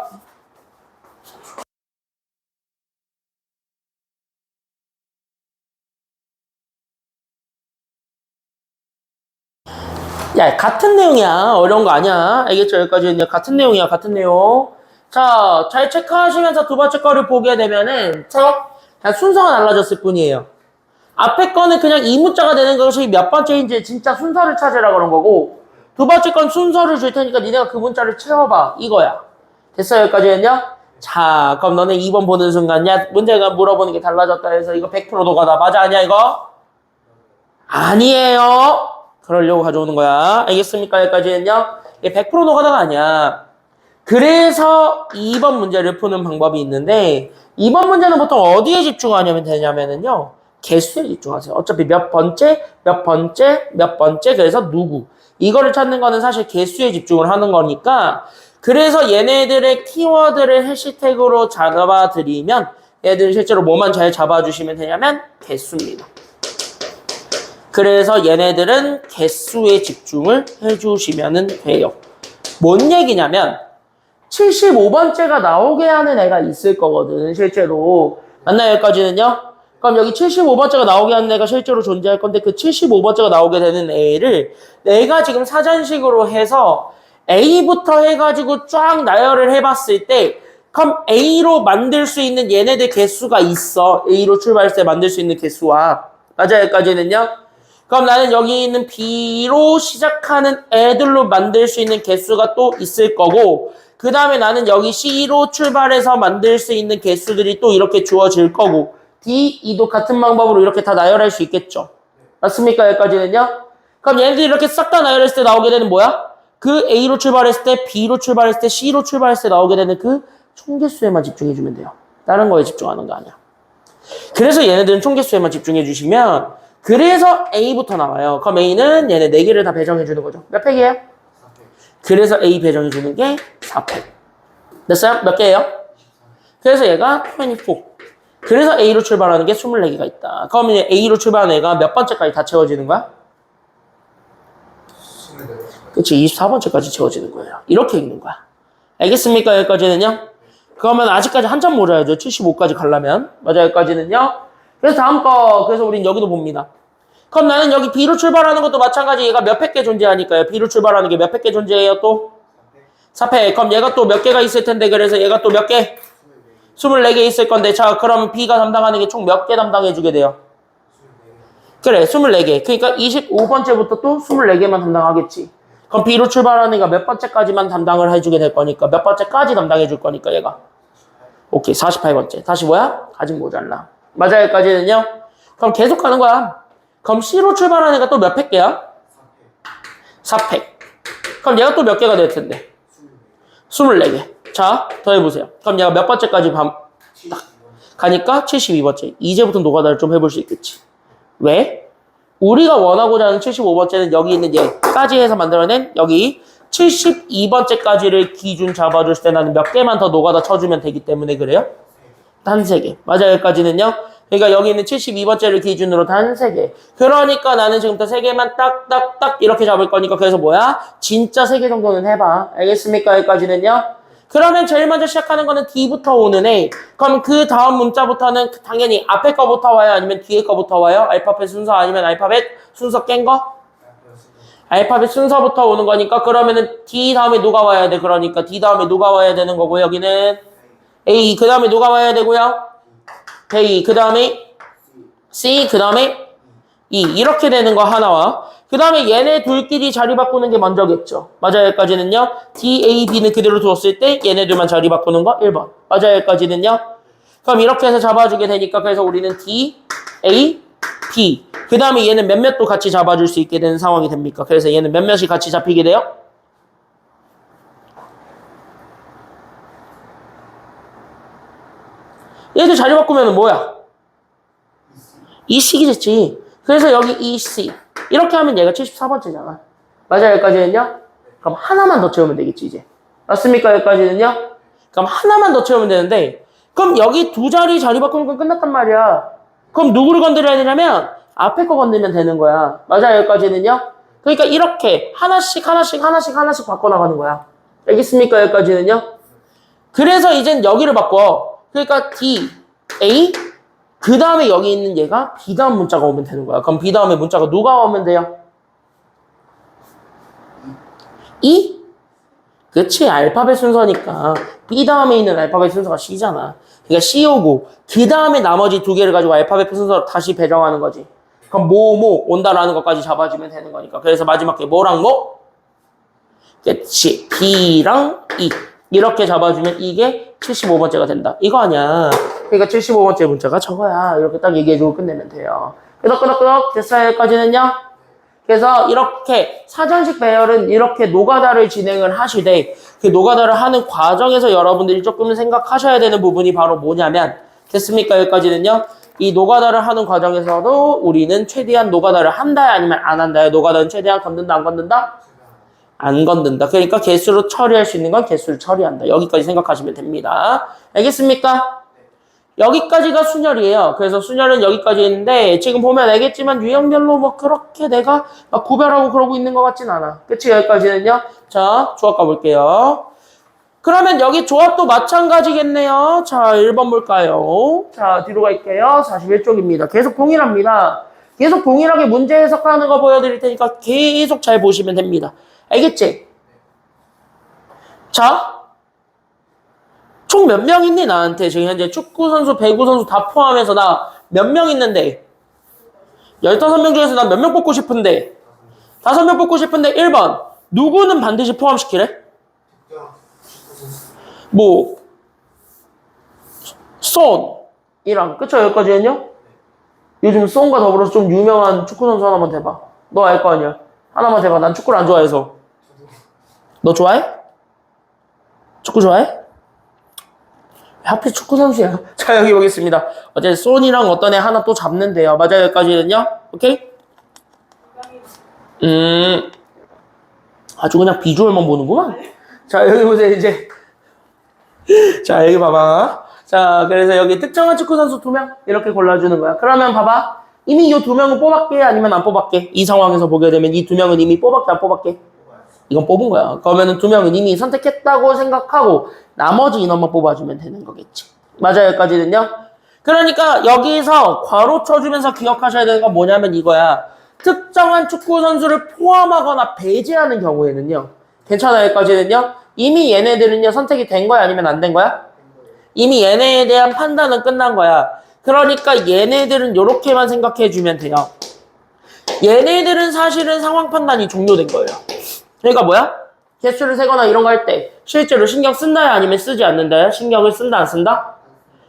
야, 같은 내용이야. 어려운 거 아니야. 알겠죠? 여기까지는 같은 내용이야. 같은 내용. 자, 잘 체크하시면서 두 번째 거를 보게 되면은 그냥 순서가 달라졌을 뿐이에요. 앞에 거는 그냥 이 문자가 되는 것이 몇 번째인지 진짜 순서를 찾으라 그런 거고 두 번째 건 순서를 줄 테니까 니네가 그 문자를 채워봐. 이거야. 됐어요? 여기까지는요? 자, 그럼 너네 2번 보는 순간 야, 문제가 물어보는 게 달라졌다 해서 이거 100% 노가다. 맞아, 아니야 이거? 아니에요. 그러려고 가져오는 거야. 알겠습니까? 여기까지는요? 이게 100% 노가다가 아니야. 그래서 2번 문제를 푸는 방법이 있는데 2번 문제는 보통 어디에 집중하냐면 되냐면은요. 개수에 집중하세요. 어차피 몇 번째, 몇 번째, 몇 번째, 그래서 누구. 이거를 찾는 거는 사실 개수에 집중을 하는 거니까 그래서 얘네들의 키워드를 해시태그로 잡아드리면 얘들 실제로 뭐만 잘 잡아주시면 되냐면 개수입니다. 그래서 얘네들은 개수에 집중을 해주시면 돼요. 뭔 얘기냐면 75번째가 나오게 하는 애가 있을 거거든 실제로. 맞나요? 여기까지는요? 그럼 여기 75번째가 나오게 하는 애가 실제로 존재할 건데 그 75번째가 나오게 되는 애를 내가 지금 사전식으로 해서 A부터 해가지고 쫙 나열을 해봤을 때 그럼 A로 만들 수 있는 얘네들 개수가 있어. A로 출발했을 때 만들 수 있는 개수와. 맞아요? 여기까지는요? 그럼 나는 여기 있는 B로 시작하는 애들로 만들 수 있는 개수가 또 있을 거고 그 다음에 나는 여기 C로 출발해서 만들 수 있는 개수들이 또 이렇게 주어질 거고 D, E도 같은 방법으로 이렇게 다 나열할 수 있겠죠. 맞습니까? 여기까지는요? 그럼 얘네들이 이렇게 싹 다 나열했을 때 나오게 되는 뭐야? 그 A로 출발했을 때, B로 출발했을 때, C로 출발했을 때 나오게 되는 그 총개수에만 집중해주면 돼요. 다른 거에 집중하는 거 아니야. 그래서 얘네들은 총개수에만 집중해주시면 그래서 A부터 나와요. 그럼 A는 얘네 4개를 다 배정해주는 거죠. 몇 팩이에요? 그래서 A 배정해주는 게 4팩. 됐어요? 몇 개예요? 그래서 얘가 24. 그래서 A로 출발하는 게 24개가 있다. 그럼 이제 A로 출발하는 애가 몇 번째까지 다 채워지는 거야? 24. 그치, 24번째까지 채워지는 거예요. 이렇게 읽는 거야. 알겠습니까? 여기까지는요? 그러면 아직까지 한참 모자라죠. 75까지 가려면. 맞아, 여기까지는요? 그래서 다음 거, 그래서 우린 여기도 봅니다. 그럼 나는 여기 B로 출발하는 것도 마찬가지 얘가 몇 팩 개 존재하니까요. B로 출발하는 게 몇 팩 개 존재해요, 또? 4팩. 그럼 얘가 또 몇 개가 있을 텐데, 그래서 얘가 또 몇 개? 24개 있을 건데, 자, 그럼 B가 담당하는 게 총 몇 개 담당해주게 돼요? 그래, 24개. 그러니까 25번째부터 또 24개만 담당하겠지. 그럼 B로 출발하는 애가 몇 번째까지만 담당을 해주게 될 거니까, 몇 번째까지 담당해줄 거니까, 얘가. 오케이, 48번째. 다시 뭐야? 아직 모자라. 맞아, 여기까지는요? 그럼 계속 가는 거야. 그럼 C로 출발하는 애가 또 몇 팩 개야? 4팩. 그럼 얘가 또 몇 개가 될 텐데? 24개. 자, 더 해보세요. 그럼 얘가 몇 번째까지 가니까 72번째. 이제부터 노가다를 좀 해볼 수 있겠지. 왜? 우리가 원하고자 하는 75번째는 여기 있는 얘까지 해서 만들어낸 여기 72번째까지를 기준 잡아줄 때 나는 몇 개만 더 노가다 쳐주면 되기 때문에 그래요? 단 3개. 맞아요, 여기까지는요? 그러니까 여기 있는 72번째를 기준으로 단 3개. 그러니까 나는 지금부터 3개만 딱딱딱 이렇게 잡을 거니까 그래서 뭐야? 진짜 3개 정도는 해봐. 알겠습니까? 여기까지는요? 그러면 제일 먼저 시작하는 거는 D부터 오는 애. 그럼 그 다음 문자부터는 당연히 앞에 거부터 와요? 아니면 뒤에 거부터 와요? 알파벳 순서 아니면 알파벳 순서 깬 거? 알파벳 순서부터 오는 거니까 그러면은 D 다음에 누가 와야 돼? 그러니까 D 다음에 누가 와야 되는 거고 여기는 A 그 다음에 누가 와야 되고요? A 그 다음에 C 그 다음에 E 이렇게 되는 거 하나와 그 다음에 얘네 둘끼리 자리 바꾸는 게 먼저겠죠. 맞아요, 여기까지는요. D, A, B는 그대로 두었을 때 얘네들만 자리 바꾸는 거 1번. 맞아요, 여기까지는요. 그럼 이렇게 해서 잡아주게 되니까 그래서 우리는 D, A, B 그 다음에 얘는 몇몇도 같이 잡아줄 수 있게 되는 상황이 됩니까? 그래서 얘는 몇몇이 같이 잡히게 돼요? 얘들 자리 바꾸면 뭐야? EC가 됐지. 그래서 여기 EC 이렇게 하면 얘가 74번째잖아. 맞아요, 여기까지는요? 그럼 하나만 더 채우면 되겠지, 이제. 맞습니까, 여기까지는요? 그럼 하나만 더 채우면 되는데 그럼 여기 두 자리 자리 바꾸는 건 끝났단 말이야. 그럼 누구를 건드려야 되냐면 앞에 거 건드리면 되는 거야. 맞아요, 여기까지는요? 그러니까 이렇게 하나씩 바꿔나가는 거야. 알겠습니까, 여기까지는요? 그래서 이젠 여기를 바꿔. 그러니까 D, A 그 다음에 여기 있는 얘가 B 다음 문자가 오면 되는 거야. 그럼 B 다음에 문자가 누가 오면 돼요? E? 그치, 알파벳 순서니까 B 다음에 있는 알파벳 순서가 C잖아. 그러니까 C 오고 그 다음에 나머지 두 개를 가지고 알파벳 순서로 다시 배정하는 거지. 그럼 뭐 온다라는 것까지 잡아주면 되는 거니까. 그래서 마지막에 뭐랑 뭐? 그치, B랑 E 이렇게 잡아주면 이게 75번째가 된다. 이거 아니야. 그러니까 75번째 문자가 저거야. 이렇게 딱 얘기해주고 끝내면 돼요. 끄덕끄덕끄덕 됐어요, 여기까지는요? 그래서 이렇게 사전식 배열은 이렇게 노가다를 진행을 하시되 그 노가다를 하는 과정에서 여러분들이 조금 생각하셔야 되는 부분이 바로 뭐냐면 됐습니까, 여기까지는요? 이 노가다를 하는 과정에서도 우리는 최대한 노가다를 한다야 아니면 안 한다야? 노가다는 최대한 건든다 안 건든다? 안 건든다. 그러니까 개수로 처리할 수 있는 건 개수를 처리한다. 여기까지 생각하시면 됩니다. 알겠습니까? 여기까지가 순열이에요. 그래서 순열은 여기까지 있는데 지금 보면 알겠지만 유형별로 뭐 그렇게 내가 막 구별하고 그러고 있는 것 같진 않아. 그치? 여기까지는요. 자, 조합 가볼게요. 그러면 여기 조합도 마찬가지겠네요. 자, 1번 볼까요? 자, 뒤로 갈게요. 41쪽입니다. 계속 동일합니다. 계속 동일하게 문제 해석하는 거 보여드릴 테니까 계속 잘 보시면 됩니다. 알겠지? 자, 총 몇 명 있니? 나한테 지금 현재 축구선수, 배구선수 다 포함해서 나 몇 명 있는데 15명 중에서 나 몇 명 뽑고 싶은데 5명 뽑고 싶은데 1번 누구는 반드시 포함시키래? 뭐 손이랑 그쵸? 여기까지는요? 요즘 손과 더불어서 좀 유명한 축구선수 하나만 대봐. 너 알 거 아니야? 하나만 대봐. 난 축구를 안 좋아해서. 너 좋아해? 축구 좋아해? 하필 축구선수야. 자, 여기 보겠습니다. 어제 손이랑 어떤 애 하나 또 잡는데요. 맞아요, 여기까지는요? 오케이? 아주 그냥 비주얼만 보는구만. 자, 여기 보세요, 이제. 자, 여기 봐봐. 자, 그래서 여기 특정한 축구선수 2명 이렇게 골라주는 거야. 그러면 봐봐. 이미 이 2명은 뽑았게 아니면 안 뽑았게? 이 상황에서 보게 되면 이 2명은 이미 뽑았게 안 뽑았게? 이건 뽑은 거야. 그러면은 2명은 이미 선택했다고 생각하고 나머지 인원만 뽑아주면 되는 거겠지. 맞아요, 여기까지는요? 그러니까 여기서 괄호 쳐주면서 기억하셔야 되는 건 뭐냐면 이거야. 특정한 축구선수를 포함하거나 배제하는 경우에는요. 괜찮아요, 여기까지는요? 이미 얘네들은요, 선택이 된 거야, 아니면 안 된 거야? 이미 얘네에 대한 판단은 끝난 거야. 그러니까 얘네들은 이렇게만 생각해 주면 돼요. 얘네들은 사실은 상황 판단이 종료된 거예요. 그러니까 뭐야? 개수를 세거나 이런 거 할 때 실제로 신경 쓴다야 아니면 쓰지 않는다야? 신경을 쓴다 안 쓴다?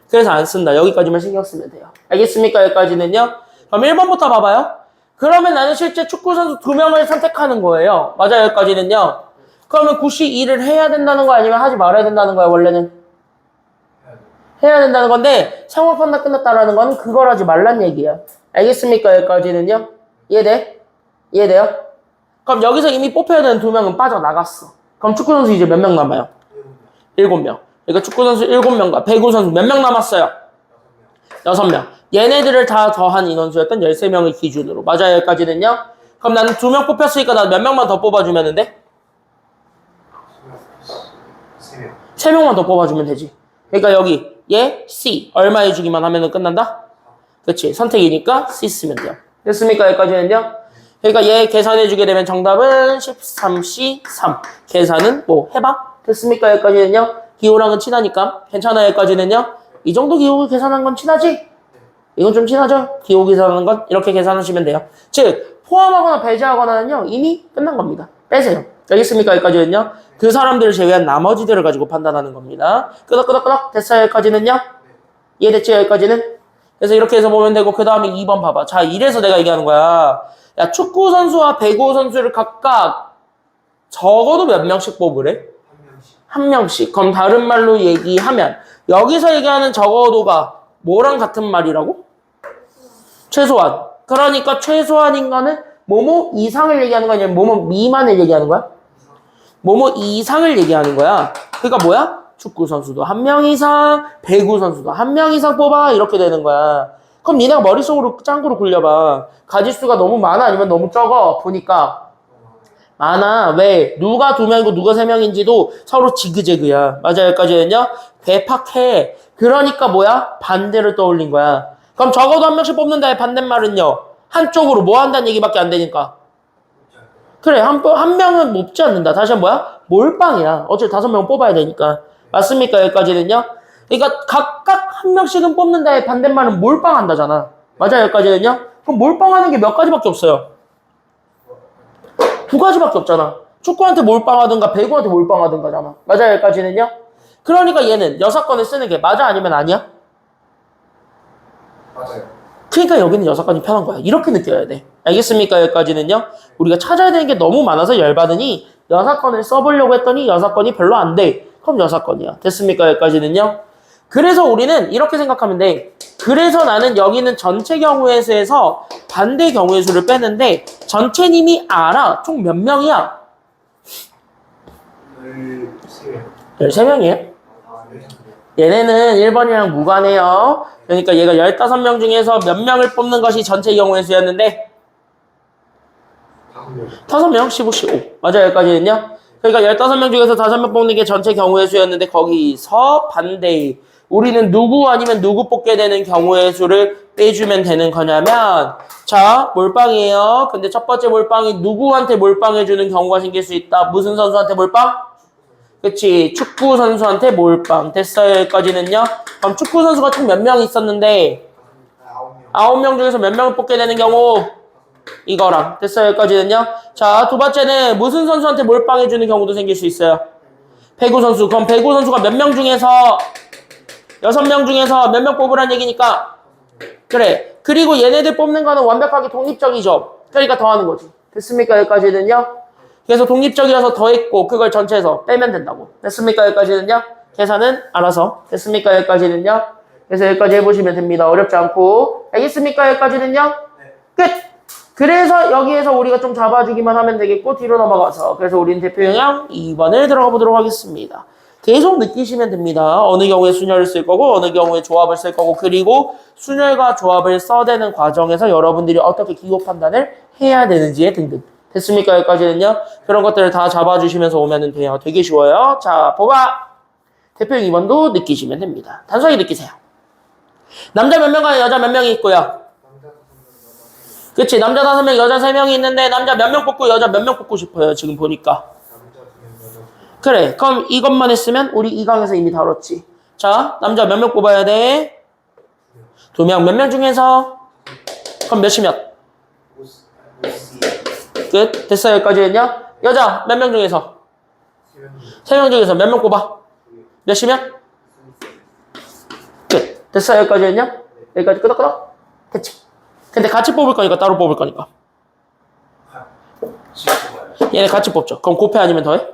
그래서 안 쓴다. 여기까지만 신경 쓰면 돼요. 알겠습니까? 여기까지는요? 그럼 1번부터 봐봐요. 그러면 나는 실제 축구선수 2명을 선택하는 거예요. 맞아요, 여기까지는요? 그러면 굿이 일을 해야 된다는 거 아니면 하지 말아야 된다는 거야, 원래는? 해야 된다는 건데 상황 판단 끝났다라는 건 그걸 하지 말란 얘기야. 알겠습니까? 여기까지는요? 이해돼? 이해돼요? 그럼 여기서 이미 뽑혀야 되는 2명은 빠져나갔어. 그럼 축구선수 이제 몇 명 남아요? 7명. 그러니까 축구선수 7명과 배구선수 몇 명 남았어요? 6명. 얘네들을 다 더한 인원수였던 13명을 기준으로. 맞아요, 여기까지는요? 그럼 나는 2명 뽑혔으니까 난 몇 명만 더 뽑아주면 돼? 3명. 3명만 더 뽑아주면 되지. 그러니까 여기 얘 C 얼마 해주기만 하면 끝난다? 그치, 선택이니까 C 쓰면 돼요. 됐습니까? 여기까지는요? 그러니까 얘 계산해주게 되면 정답은 13C3. 계산은 뭐 해봐? 됐습니까? 여기까지는요? 기호랑은 친하니까 괜찮아요. 여기까지는요? 이 정도 기호 계산한 건 친하지? 이건 좀 친하죠? 기호 계산하는 건 이렇게 계산하시면 돼요. 즉 포함하거나 배제하거나는요 이미 끝난 겁니다. 빼세요. 알겠습니까? 여기까지는요? 그 사람들을 제외한 나머지들을 가지고 판단하는 겁니다. 끄덕끄덕끄덕 됐어요? 여기까지는요? 이해됐죠? 여기까지는? 그래서 이렇게 해서 보면 되고 그 다음에 2번 봐봐. 자, 이래서 내가 얘기하는 거야. 야, 축구 선수와 배구 선수를 각각 적어도 몇 명씩 뽑으래? 한 명씩. 그럼 다른 말로 얘기하면 여기서 얘기하는 적어도가 뭐랑 같은 말이라고? 최소한. 그러니까 최소한 인간은 뭐뭐 이상을 얘기하는 거 아니면 뭐뭐 미만을 얘기하는 거야? 뭐뭐 이상을 얘기하는 거야. 그러니까 뭐야? 축구 선수도 1명 이상, 배구 선수도 1명 이상 뽑아 이렇게 되는 거야. 그럼 니네가 머릿속으로 짱구로 굴려봐. 가지수가 너무 많아 아니면 너무 적어? 보니까 많아. 왜? 누가 2명이고 누가 3명인지도 서로 지그재그야. 맞아요, 여기까지는요? 괴팍해. 그러니까 뭐야? 반대를 떠올린 거야. 그럼 적어도 1명씩 뽑는다의 반대말은요? 한쪽으로 뭐 한다는 얘기밖에 안 되니까. 그래, 한 명은 뽑지 않는다. 다시 한번 뭐야? 몰빵이야. 어차피 5명은 뽑아야 되니까. 맞습니까? 여기까지는요? 그러니까 각각 1명씩은 뽑는다의 반대말은 몰빵한다잖아. 맞아요, 여기까지는요? 그럼 몰빵하는 게 몇 가지밖에 없어요. 2가지밖에 없잖아. 축구한테 몰빵하든가 배구한테 몰빵하든가잖아. 맞아요, 여기까지는요? 그러니까 얘는 여사건을 쓰는 게 맞아 아니면 아니야? 맞아요. 그러니까 여기는 여사건이 편한 거야. 이렇게 느껴야 돼. 알겠습니까? 여기까지는요? 우리가 찾아야 되는 게 너무 많아서 열받으니 여사건을 써보려고 했더니 여사건이 별로 안 돼. 그럼 여사건이야. 됐습니까? 여기까지는요? 그래서 우리는 이렇게 생각하면 돼. 그래서 나는 여기는 전체 경우의 수에서 반대 경우의 수를 빼는데 전체님이 알아. 총 몇 명이야? 13명. 13명이에요? 아, 네. 얘네는 1번이랑 무관해요. 그러니까 얘가 15명 중에서 몇 명을 뽑는 것이 전체 경우의 수였는데 5명, 15, 15. 맞아, 여기까지는요? 그러니까 15명 중에서 5명 뽑는 게 전체 경우의 수였는데 거기서 반대. 우리는 누구 아니면 누구 뽑게 되는 경우의 수를 빼주면 되는 거냐면 자, 몰빵이에요. 근데 첫 번째 몰빵이 누구한테 몰빵해주는 경우가 생길 수 있다. 무슨 선수한테 몰빵? 그치, 축구 선수한테 몰빵. 됐어요, 여기까지는요? 그럼 축구 선수가 총 몇 명 있었는데 9명. 9명 중에서 몇 명을 뽑게 되는 경우? 이거랑. 됐어요, 여기까지는요? 자, 두 번째는 무슨 선수한테 몰빵해주는 경우도 생길 수 있어요. 배구 선수. 그럼 배구 선수가 몇 명 중에서 6명 중에서 몇 명 뽑으란 얘기니까 그래. 그리고 얘네들 뽑는 거는 완벽하게 독립적이죠. 그러니까 더하는 거지. 됐습니까, 여기까지는요? 그래서 독립적이라서 더했고 그걸 전체에서 빼면 된다고. 됐습니까, 여기까지는요? 계산은 알아서. 됐습니까, 여기까지는요? 그래서 여기까지 해보시면 됩니다. 어렵지 않고. 알겠습니까, 여기까지는요? 끝! 그래서 여기에서 우리가 좀 잡아주기만 하면 되겠고 뒤로 넘어가서 그래서 우리는 대표 영역 2번을 들어가 보도록 하겠습니다. 계속 느끼시면 됩니다. 어느 경우에 순열을 쓸 거고 어느 경우에 조합을 쓸 거고 그리고 순열과 조합을 써대는 과정에서 여러분들이 어떻게 기호 판단을 해야 되는지에 등등. 됐습니까? 여기까지는요? 그런 것들을 다 잡아주시면서 오면 돼요. 되게 쉬워요. 자, 봐봐. 대표 2번도 느끼시면 됩니다. 단순하게 느끼세요. 남자 몇 명과 여자 몇 명이 있고요. 그치, 남자 5명, 여자 3명이 있는데 남자 몇 명 뽑고 여자 몇 명 뽑고 싶어요. 지금 보니까. 그래, 그럼 이것만 했으면 우리 2강에서 이미 다뤘지. 자, 남자 몇 명 뽑아야 돼? 2명. 몇 명 중에서? 그럼 몇이 몇? 끝. 됐어요, 여기까지는요? 여자 몇 명 중에서? 3명 중에서 몇 명 뽑아? 몇이면? 끝. 됐어요, 여기까지는요? 여기까지 끄덕끄덕? 됐지. 근데 같이 뽑을 거니까 따로 뽑을 거니까. 얘네 같이 뽑죠. 그럼 곱해 아니면 더해?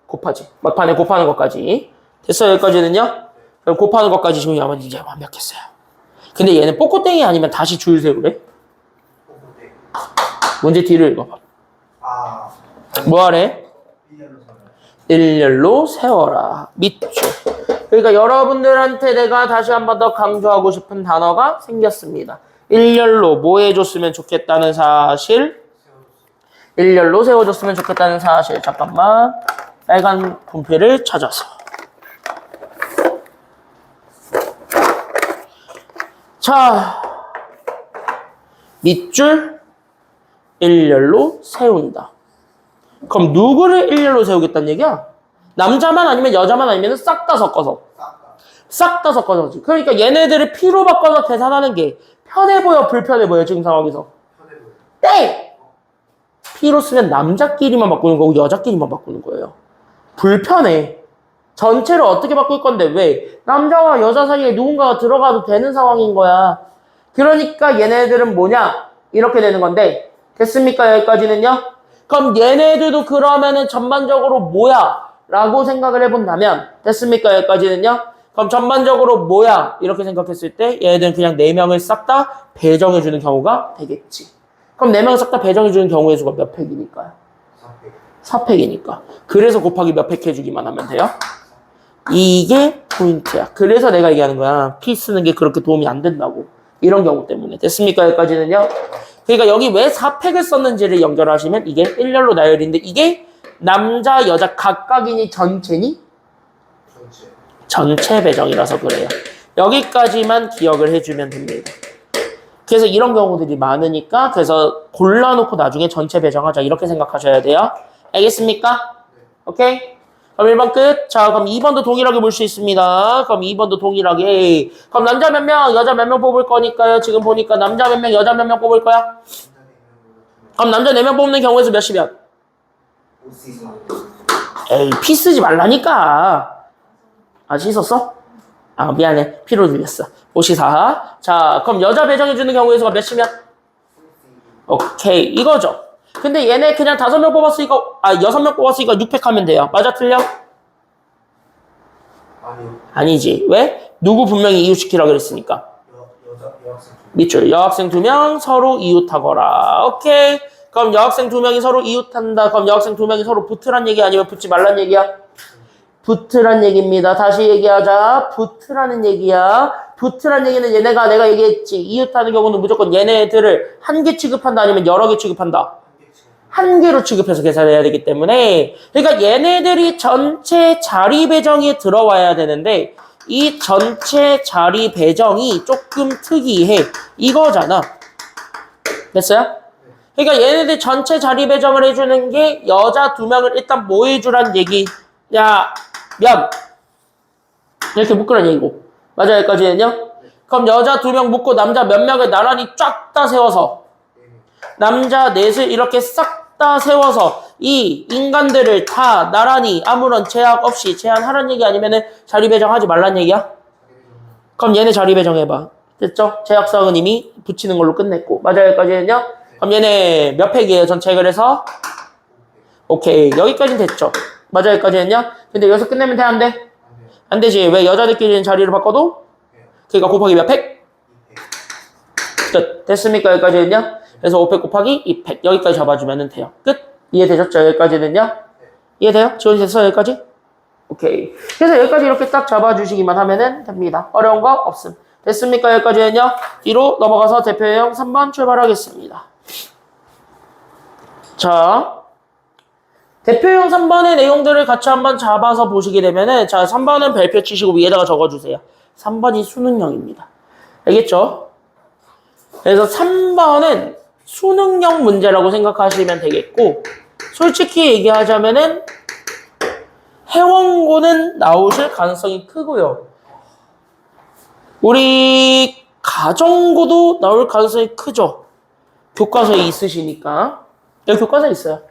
곱하지. 막판에 곱하는 것까지. 됐어요, 여기까지는요? 그럼 곱하는 것까지 지금 아마 이제 완벽했어요. 근데 얘는 뽀꼬땡이 아니면 다시 줄 세우래? 문제 뒤를 읽어봐. 뭐 하래? 일렬로 세워라. 밑줄. 그러니까 여러분들한테 내가 다시 한 번 더 강조하고 싶은 단어가 생겼습니다. 일렬로 뭐 해줬으면 좋겠다는 사실. 일렬로 세워줬으면 좋겠다는 사실. 잠깐만. 빨간 분필을 찾아서. 자, 밑줄 일렬로 세운다. 그럼 누구를 일렬로 세우겠다는 얘기야? 남자만 아니면 여자만 아니면 싹 다 섞어서. 싹 다 섞어서지. 그러니까 얘네들을 P로 바꿔서 계산하는 게 편해 보여, 불편해 보여, 지금 상황에서? 땡! P로 쓰면 남자끼리만 바꾸는 거고 여자끼리만 바꾸는 거예요. 불편해. 전체를 어떻게 바꿀 건데 왜? 남자와 여자 사이에 누군가가 들어가도 되는 상황인 거야. 그러니까 얘네들은 뭐냐? 이렇게 되는 건데 됐습니까? 여기까지는요? 그럼 얘네들도 그러면은 전반적으로 뭐야? 라고 생각을 해본다면 됐습니까? 여기까지는요? 그럼 전반적으로 뭐야? 이렇게 생각했을 때 얘네들은 그냥 4명을 싹 다 배정해주는 경우가 되겠지. 그럼 4명을 싹 다 배정해주는 경우의 수가 몇 팩이니까요? 4팩이니까. 그래서 곱하기 몇 팩 해주기만 하면 돼요? 이게 포인트야. 그래서 내가 얘기하는 거야. P 쓰는 게 그렇게 도움이 안 된다고. 이런 경우 때문에. 됐습니까? 여기까지는요? 그러니까 여기 왜 4팩을 썼는지를 연결하시면 이게 일렬로 나열인데 이게 남자, 여자 각각이니 전체니? 전체 배정이라서 그래요. 여기까지만 기억을 해주면 됩니다. 그래서 이런 경우들이 많으니까 그래서 골라놓고 나중에 전체 배정하자 이렇게 생각하셔야 돼요. 알겠습니까? 오케이? 그럼 1번 끝. 자, 그럼 2번도 동일하게 볼 수 있습니다. 그럼 2번도 동일하게. 그럼 남자 몇 명, 여자 몇 명 뽑을 거니까요. 지금 보니까 남자 몇 명, 여자 몇 명 뽑을 거야? 그럼 남자 4명 뽑는 경우에서 몇이면? 에이, P 쓰지 말라니까. 아, 씻었어? 아, 미안해. P로 들렸어. 54. 자, 그럼 여자 배정해주는 경우에서 몇이면? 오케이. 이거죠. 근데 얘네 그냥 5명 뽑았으니까, 6명 뽑았으니까 6팩 하면 돼요. 맞아, 틀려? 아니요. 아니지. 왜? 누구 분명히 이웃시키라고 그랬으니까. 밑줄. 여학생 2명 서로 이웃하거라. 오케이. 그럼 여학생 2명이 서로 이웃한다. 그럼 여학생 2명이 서로 붙으란 얘기 아니면 붙지 말란 얘기야? 붙으란 얘기입니다. 다시 얘기하자. 붙으라는 얘기야. 붙으란 얘기는 얘네가 내가 얘기했지. 이웃하는 경우는 무조건 얘네들을 한 개 취급한다 아니면 여러 개 취급한다. 한 개로 취급해서 계산해야 되기 때문에 그러니까 얘네들이 전체 자리 배정에 들어와야 되는데 이 전체 자리 배정이 조금 특이해. 이거잖아. 됐어요? 그러니까 얘네들 전체 자리 배정을 해주는 게 여자 2명을 일단 뭐 해주란 얘기. 야, 면. 이렇게 묶으란 얘기고. 맞아, 여기까지는요? 그럼 여자 2명 묶고 남자 몇 명을 나란히 쫙 다 세워서 남자 넷을 이렇게 싹 다 세워서 이 인간들을 다 나란히 아무런 제약 없이 제한하라는 얘기 아니면은 자리 배정하지 말란 얘기야? 그럼 얘네 자리 배정해봐. 됐죠? 제약사항은 이미 붙이는 걸로 끝냈고. 맞아요, 여기까지는요? 그럼 얘네 몇 팩이에요, 전체 그래서? 오케이, 여기까지는 됐죠? 맞아요, 여기까지는요? 근데 여기서 끝내면 돼, 안 돼? 안 되지. 왜 여자들끼리는 자리를 바꿔도? 그러니까 곱하기 몇 팩? 끝. 됐습니까, 여기까지는요? 그래서 5팩 곱하기 2팩. 여기까지 잡아주면 돼요. 끝. 이해되셨죠? 여기까지는요? 이해돼요? 지원이 됐어요? 여기까지? 오케이. 그래서 여기까지 이렇게 딱 잡아주시기만 하면 됩니다. 어려운 거 없음. 됐습니까? 여기까지는요? 뒤로 넘어가서 대표형 3번 출발하겠습니다. 자, 대표형 3번의 내용들을 같이 한번 잡아서 보시게 되면은 자, 3번은 별표 치시고 위에다가 적어주세요. 3번이 수능형입니다. 알겠죠? 그래서 3번은 수능형 문제라고 생각하시면 되겠고 솔직히 얘기하자면은 해원고는 나오실 가능성이 크고요. 우리 가정고도 나올 가능성이 크죠. 교과서에 있으시니까. 여기 교과서에 있어요.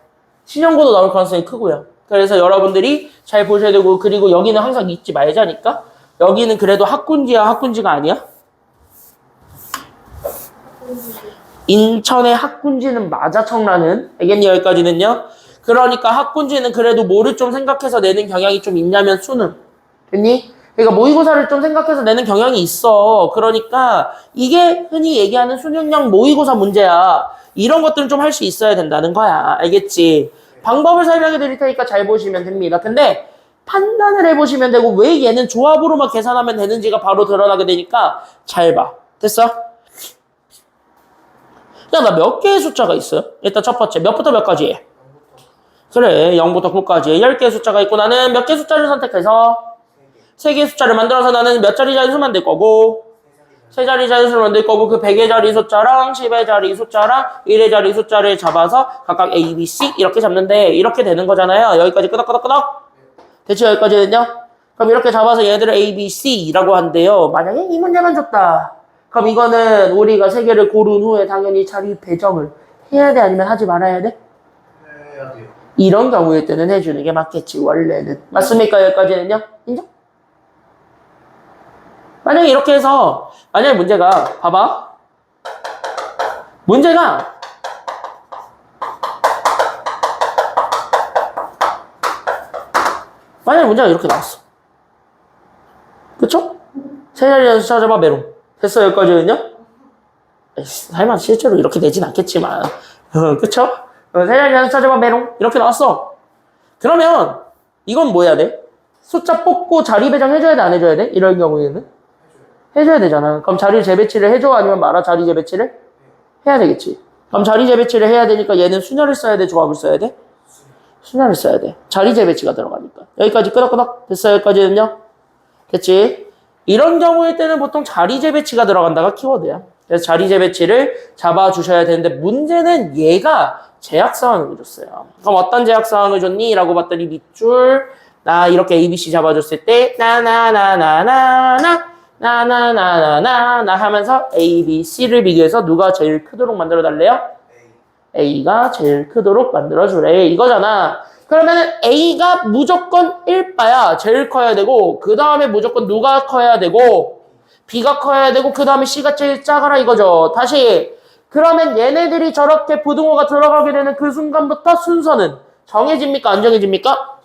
신형고도 나올 가능성이 크고요. 그래서 여러분들이 잘 보셔야 되고 그리고 여기는 항상 잊지 말자니까. 여기는 그래도 학군지야 학군지가 아니야? 인천의 학군지는 맞아, 청라는. 알겠니? 여기까지는요? 그러니까 학군지는 그래도 뭐를 좀 생각해서 내는 경향이 좀 있냐면 수능. 됐니? 그러니까 모의고사를 좀 생각해서 내는 경향이 있어. 그러니까 이게 흔히 얘기하는 수능형 모의고사 문제야. 이런 것들은 좀 할 수 있어야 된다는 거야. 알겠지? 방법을 설명해 드릴 테니까 잘 보시면 됩니다. 근데 판단을 해보시면 되고 왜 얘는 조합으로만 계산하면 되는지가 바로 드러나게 되니까 잘 봐. 됐어? 야, 나 몇 개의 숫자가 있어요? 일단 첫 번째, 몇부터 몇까지 해? 그래, 0부터 9까지 10개의 숫자가 있고 나는 몇 개의 숫자를 선택해서 3개의 숫자를 만들어서 나는 몇 자리 자릿수 만들 거고 3자리 자릿수를 만들 거고 그 100의 자리 숫자랑 10의 자리 숫자랑 1의 자리 숫자를 잡아서 각각 A, B, C 이렇게 잡는데 이렇게 되는 거잖아요. 여기까지 끄덕끄덕끄덕. 대체 여기까지는요? 그럼 이렇게 잡아서 얘들을 A, B, C라고 한대요. 만약에 이 문제만 줬다. 그럼 이거는 우리가 3개를 고른 후에 당연히 자리 배정을 해야 돼? 아니면 하지 말아야 돼? 해야 돼요. 이런 경우일 때는 해주는 게 맞겠지, 원래는. 맞습니까? 여기까지는요? 인정? 만약에 이렇게 해서, 만약에 문제가, 봐봐. 문제가, 만약에 문제가 이렇게 나왔어. 그쵸? 세 자리 숫자 잡아 메롱. 됐어, 여기까지는요? 설마 실제로 이렇게 되진 않겠지만. 그쵸? 세 자리 숫자 잡아 메롱. 이렇게 나왔어. 그러면, 이건 뭐 해야 돼? 숫자 뽑고 자리 배정 해줘야 돼, 안 해줘야 돼? 이럴 경우에는? 해줘야 되잖아. 그럼 자리 재배치를 해줘? 아니면 말아? 자리 재배치를? 해야 되겠지. 그럼 자리 재배치를 해야 되니까 얘는 순열을 써야 돼? 조합을 써야 돼? 순열을 써야 돼. 자리 재배치가 들어가니까. 여기까지 끄덕끄덕. 됐어, 여기까지는요? 됐지? 이런 경우일 때는 보통 자리 재배치가 들어간다가 키워드야. 그래서 자리 재배치를 잡아주셔야 되는데 문제는 얘가 제약사항을 줬어요. 그럼 어떤 제약사항을 줬니? 라고 봤더니 밑줄 나 이렇게 ABC 잡아줬을 때 나나나나나 하면서 A, B, C를 비교해서 누가 제일 크도록 만들어 달래요? A가 제일 크도록 만들어주래. 이거잖아. 그러면 A가 무조건 1바야. 제일 커야 되고 그 다음에 무조건 누가 커야 되고 B가 커야 되고 그 다음에 C가 제일 작아라 이거죠. 다시 그러면 얘네들이 저렇게 부등호가 들어가게 되는 그 순간부터 순서는 정해집니까? 안 정해집니까?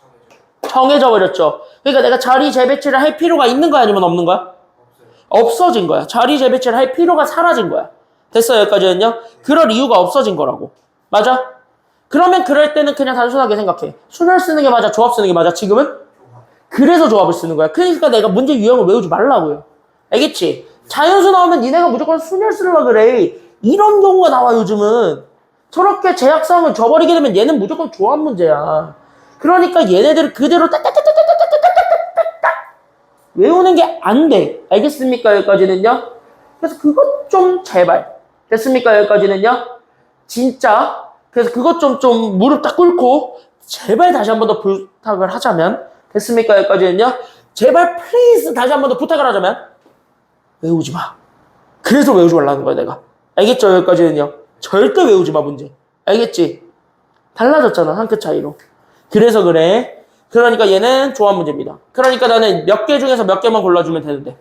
정해져 버렸죠. 그러니까 내가 자리 재배치를 할 필요가 있는 거야? 아니면 없는 거야? 없어진 거야. 자리 재배치를 할 필요가 사라진 거야. 됐어요, 여기까지는요? 그럴 이유가 없어진 거라고. 맞아? 그러면 그럴 때는 그냥 단순하게 생각해. 순열 쓰는 게 맞아, 조합 쓰는 게 맞아, 지금은? 그래서 조합을 쓰는 거야. 그러니까 내가 문제 유형을 외우지 말라고요. 알겠지? 자연수 나오면 니네가 무조건 순열 쓰려고 그래. 이런 경우가 나와, 요즘은. 저렇게 제약사항을 줘버리게 되면 얘는 무조건 조합 문제야. 그러니까 얘네들을 그대로 따따따따따따따따따 외우는 게 안 돼. 알겠습니까? 여기까지는요? 그래서 그것 좀 제발. 됐습니까? 여기까지는요? 진짜. 그래서 그것 좀 무릎 딱 꿇고 제발 다시 한 번 더 부탁을 하자면 됐습니까? 여기까지는요? 제발 플리즈 다시 한 번 더 부탁을 하자면 외우지 마. 그래서 외우지 말라는 거야, 내가. 알겠죠? 여기까지는요? 절대 외우지 마, 문제. 알겠지? 달라졌잖아, 한 끗 차이로. 그래서 그래. 그러니까 얘는 조합 문제입니다. 그러니까 나는 몇 개 중에서 몇 개만 골라주면 되는데.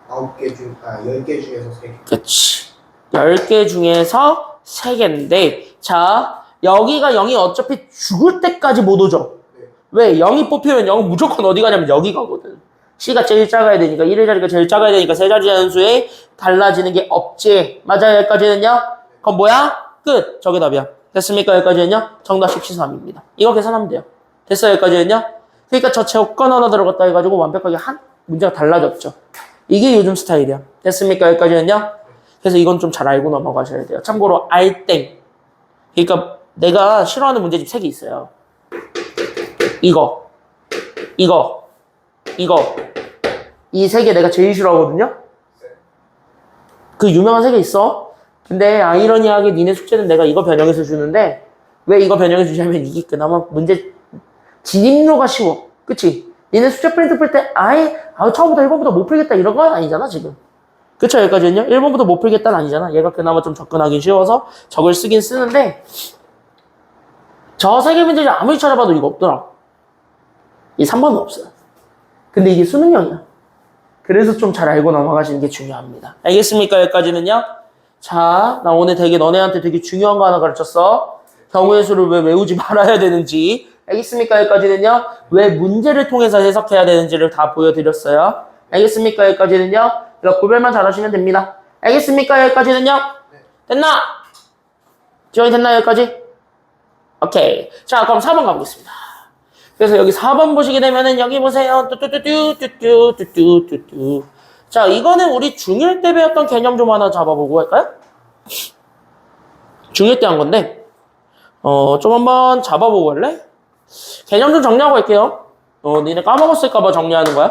10개 중에서 3개. 그치. 10개 중에서 3개인데, 자, 여기가 0이 어차피 죽을 때까지 못 오죠? 네. 왜? 0이 뽑히면 0은 무조건 어디 가냐면 여기 가거든. C가 제일 작아야 되니까, 1의 자리가 제일 작아야 되니까 세 자리 자연수에 달라지는 게 없지. 맞아요, 여기까지는요? 그럼 뭐야? 끝. 저게 답이야. 됐습니까? 여기까지는요? 정답 13입니다. 이거 계산하면 돼요. 됐어요, 여기까지는요? 그러니까 저 조건 하나 들어갔다 해가지고 완벽하게 한 문제가 달라졌죠. 이게 요즘 스타일이야. 됐습니까? 여기까지는요? 그래서 이건 좀 잘 알고 넘어가셔야 돼요. 참고로 알땡. 그러니까 내가 싫어하는 문제집 3개 있어요. 이거. 이 3개 내가 제일 싫어하거든요? 그 유명한 3개 있어. 근데 아이러니하게 니네 숙제는 내가 이거 변형해서 주는데 왜 이거 변형해 주냐면 이게 그나마 문제 진입로가 쉬워. 그치? 니네 숙제 프린트 풀 때 아예 처음부터 1번부터 못 풀겠다 이런 건 아니잖아 지금. 그쵸? 여기까지는요? 1번부터 못 풀겠다는 아니잖아. 얘가 그나마 좀 접근하기 쉬워서 적을 쓰긴 쓰는데 저 3개 문제를 아무리 찾아봐도 이거 없더라. 이 3번은 없어요. 근데 이게 수능형이야. 그래서 좀 잘 알고 넘어가시는 게 중요합니다. 알겠습니까? 여기까지는요? 자, 나 오늘 너네한테 되게 중요한 거 하나 가르쳤어. 경우의 수를 왜 외우지 말아야 되는지. 알겠습니까? 여기까지는요? 왜 문제를 통해서 해석해야 되는지를 다 보여드렸어요. 알겠습니까? 여기까지는요? 이거 구별만 잘하시면 됩니다. 알겠습니까? 여기까지는요? 됐나? 지원이 됐나? 여기까지? 오케이. 자, 그럼 4번 가보겠습니다. 그래서 여기 4번 보시게 되면은 여기 보세요. 뚜뚜뚜뚜뚜뚜뚜뚜뚜. 자, 이거는 우리 중1 때 배웠던 개념 좀 하나 잡아보고 할까요? 중1 때 한 건데 좀 한번 잡아보고 할래? 개념 좀 정리하고 할게요. 니네 까먹었을까봐 정리하는 거야.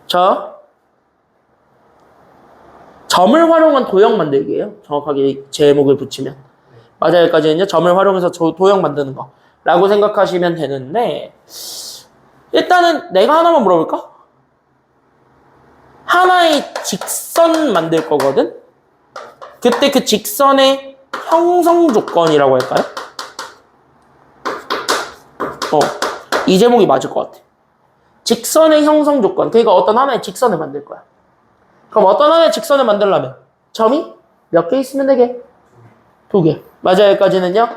자, 점을 활용한 도형 만들기예요. 정확하게 제목을 붙이면. 맞아요. 여기까지는요. 점을 활용해서 도형 만드는 거 라고 생각하시면 되는데 일단은 내가 하나만 물어볼까? 하나의 직선 만들 거거든? 그때 그 직선의 형성 조건이라고 할까요? 이 제목이 맞을 것 같아. 직선의 형성 조건. 그러니까 어떤 하나의 직선을 만들 거야. 그럼 어떤 하나의 직선을 만들려면 점이 몇 개 있으면 되게? 2개. 맞아요. 여기까지는요.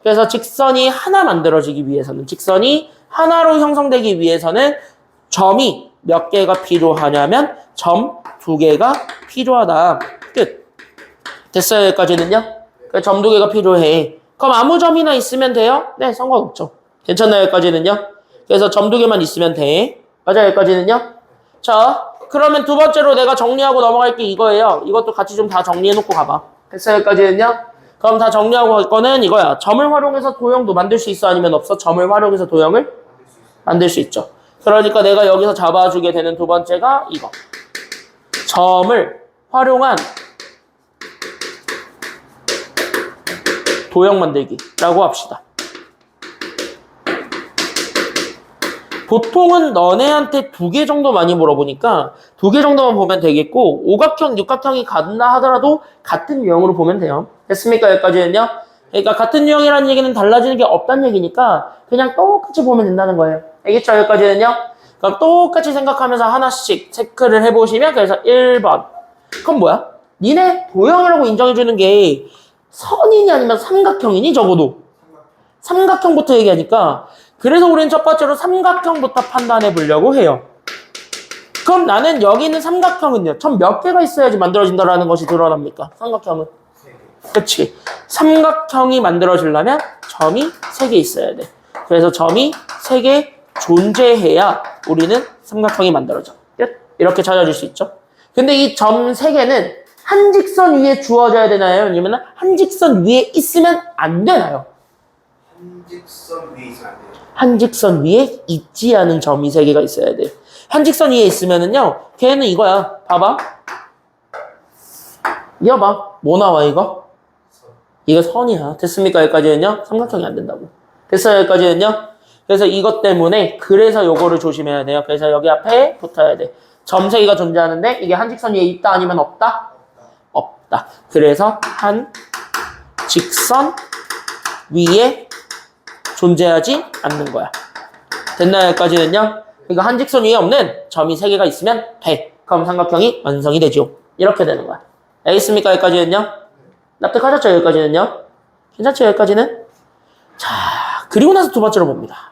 그래서 직선이 하나 만들어지기 위해서는 직선이 하나로 형성되기 위해서는 점이 몇 개가 필요하냐면 점 2개가 필요하다. 끝. 됐어요. 여기까지는요. 점 2개가 필요해. 그럼 아무 점이나 있으면 돼요? 네, 상관없죠. 괜찮나요? 여기까지는요. 그래서 점 2개만 있으면 돼. 맞아요. 여기까지는요. 자, 그러면 두 번째로 내가 정리하고 넘어갈 게 이거예요. 이것도 같이 좀 다 정리해놓고 가봐. 됐어요. 여기까지는요. 그럼 다 정리하고 갈 거는 이거야. 점을 활용해서 도형도 만들 수 있어? 아니면 없어? 점을 활용해서 도형을 만들 수 있죠. 그러니까 내가 여기서 잡아주게 되는 두 번째가 이거. 점을 활용한 도형 만들기라고 합시다. 보통은 너네한테 2개 정도 많이 물어보니까 2개 정도만 보면 되겠고 오각형, 육각형이 같나 하더라도 같은 유형으로 보면 돼요. 됐습니까? 여기까지는요. 그러니까 같은 유형이라는 얘기는 달라지는 게 없다는 얘기니까 그냥 똑같이 보면 된다는 거예요. 알겠죠? 여기까지는요. 그럼 똑같이 생각하면서 하나씩 체크를 해보시면 그래서 1번. 그럼 뭐야? 니네 도형이라고 인정해주는 게 선이니 아니면 삼각형이니 적어도? 삼각형부터 얘기하니까 그래서 우리는 첫 번째로 삼각형부터 판단해 보려고 해요. 그럼 나는 여기 있는 삼각형은요. 점 몇 개가 있어야지 만들어진다라는 것이 드러납니까? 삼각형은. 3개. 그렇지. 삼각형이 만들어지려면 점이 3개 있어야 돼. 그래서 점이 3개 존재해야 우리는 삼각형이 만들어져. 끝. 이렇게 찾아줄 수 있죠. 근데 이 점 3개는 한 직선 위에 주어져야 되나요? 아니면 한 직선 위에 있으면 안 되나요? 한직선 위에 있으면 안 돼요. 한 직선 위에 있지 않은 점이 3개가 있어야 돼요. 한 직선 위에 있으면은요, 걔는 이거야. 봐봐. 이거 봐. 뭐 나와, 이거? 이거 선이야. 됐습니까? 여기까지는요? 삼각형이 안 된다고. 됐어요? 여기까지는요? 그래서 이것 때문에, 그래서 요거를 조심해야 돼요. 그래서 여기 앞에 붙어야 돼. 점 3개가 존재하는데, 이게 한 직선 위에 있다 아니면 없다? 없다. 그래서 한 직선 위에 존재하지 않는 거야. 됐나요? 여기까지는요? 그러니까 한 직선 위에 없는 점이 3개가 있으면 돼. 그럼 삼각형이 완성이 되죠. 이렇게 되는 거야. 알겠습니까? 여기까지는요? 납득하셨죠? 여기까지는요? 괜찮죠? 여기까지는? 자, 그리고 나서 두 번째로 봅니다.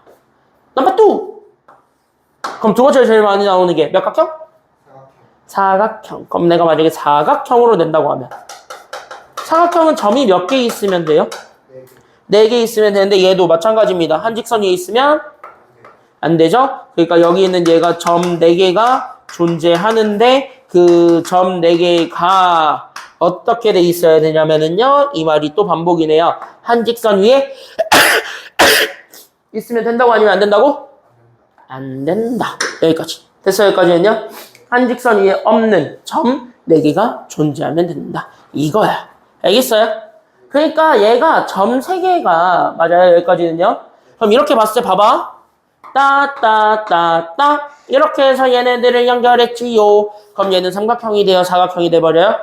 넘버 2. 그럼 두 번째로 제일 많이 나오는 게 몇 각형? 사각형. 그럼 내가 만약에 사각형으로 낸다고 하면 사각형은 점이 몇 개 있으면 돼요? 4개 있으면 되는데 얘도 마찬가지입니다. 한 직선 위에 있으면 안 되죠? 그러니까 여기 있는 얘가 점 4개가 존재하는데 그 점 4개가 어떻게 돼 있어야 되냐면은요. 이 말이 또 반복이네요. 한 직선 위에 있으면 된다고 아니면 안 된다고? 안 된다. 여기까지. 됐어요? 여기까지는요? 한 직선 위에 없는 점 4개가 존재하면 된다. 이거야. 알겠어요? 그러니까 얘가 점 3개가 맞아요. 여기까지는요. 그럼 이렇게 봤을 때 봐봐. 따따따따 이렇게 해서 얘네들을 연결했지요. 그럼 얘는 삼각형이 돼요? 사각형이 돼버려요?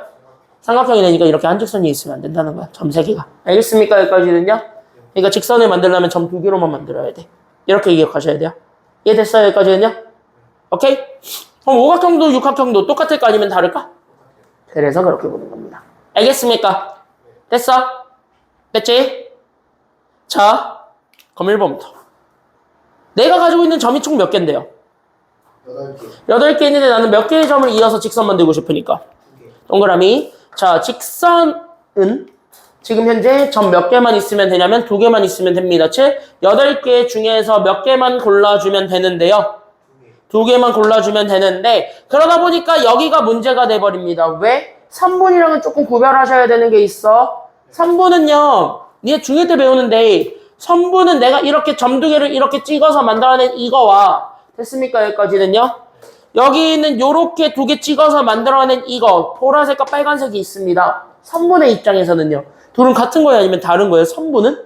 삼각형이 되니까 이렇게 한 직선이 있으면 안 된다는 거야. 점 3개가. 알겠습니까? 여기까지는요. 그러니까 직선을 만들려면 점 2개로만 만들어야 돼. 이렇게 기억하셔야 돼요. 이해됐어요? 여기까지는요? 오케이? 그럼 오각형도 육각형도 똑같을 거 아니면 다를까? 그래서 그렇게 보는 겁니다. 알겠습니까? 됐어? 됐지? 자, 그럼 1번부터. 내가 가지고 있는 점이 총 몇 개인데요? 8개. 8개 있는데 나는 몇 개의 점을 이어서 직선 만들고 싶으니까. 2개. 동그라미. 자, 직선은 지금 현재 점 몇 개만 있으면 되냐면 2개만 있으면 됩니다. 즉, 8개 중에서 몇 개만 골라주면 되는데요. 2개만 골라주면 되는데, 그러다 보니까 여기가 문제가 돼버립니다. 왜? 3분이랑은 조금 구별하셔야 되는 게 있어. 3분은요, 니네 중1 때 배우는데, 3분은 내가 이렇게 점 2개를 이렇게 찍어서 만들어낸 이거와, 됐습니까? 여기까지는요? 여기 있는 요렇게 2개 찍어서 만들어낸 이거, 보라색과 빨간색이 있습니다. 3분의 입장에서는요. 둘은 같은 거예요? 아니면 다른 거예요? 3분은?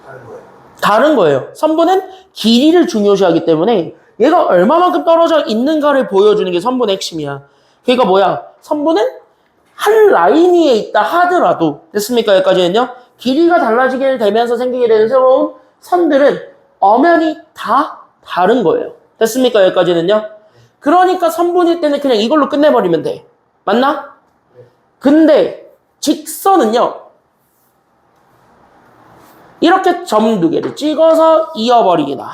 다른 거예요. 다른 거예요. 3분은 길이를 중요시하기 때문에 얘가 얼마만큼 떨어져 있는가를 보여주는 게 3분의 핵심이야. 그러니까 뭐야? 3분은 한 라인 위에 있다 하더라도 됐습니까? 여기까지는요. 길이가 달라지게 되면서 생기게 되는 새로운 선들은 엄연히 다 다른 거예요. 됐습니까? 여기까지는요. 그러니까 3분일 때는 그냥 이걸로 끝내버리면 돼. 맞나? 근데 직선은요. 이렇게 점 2개를 찍어서 이어버리기나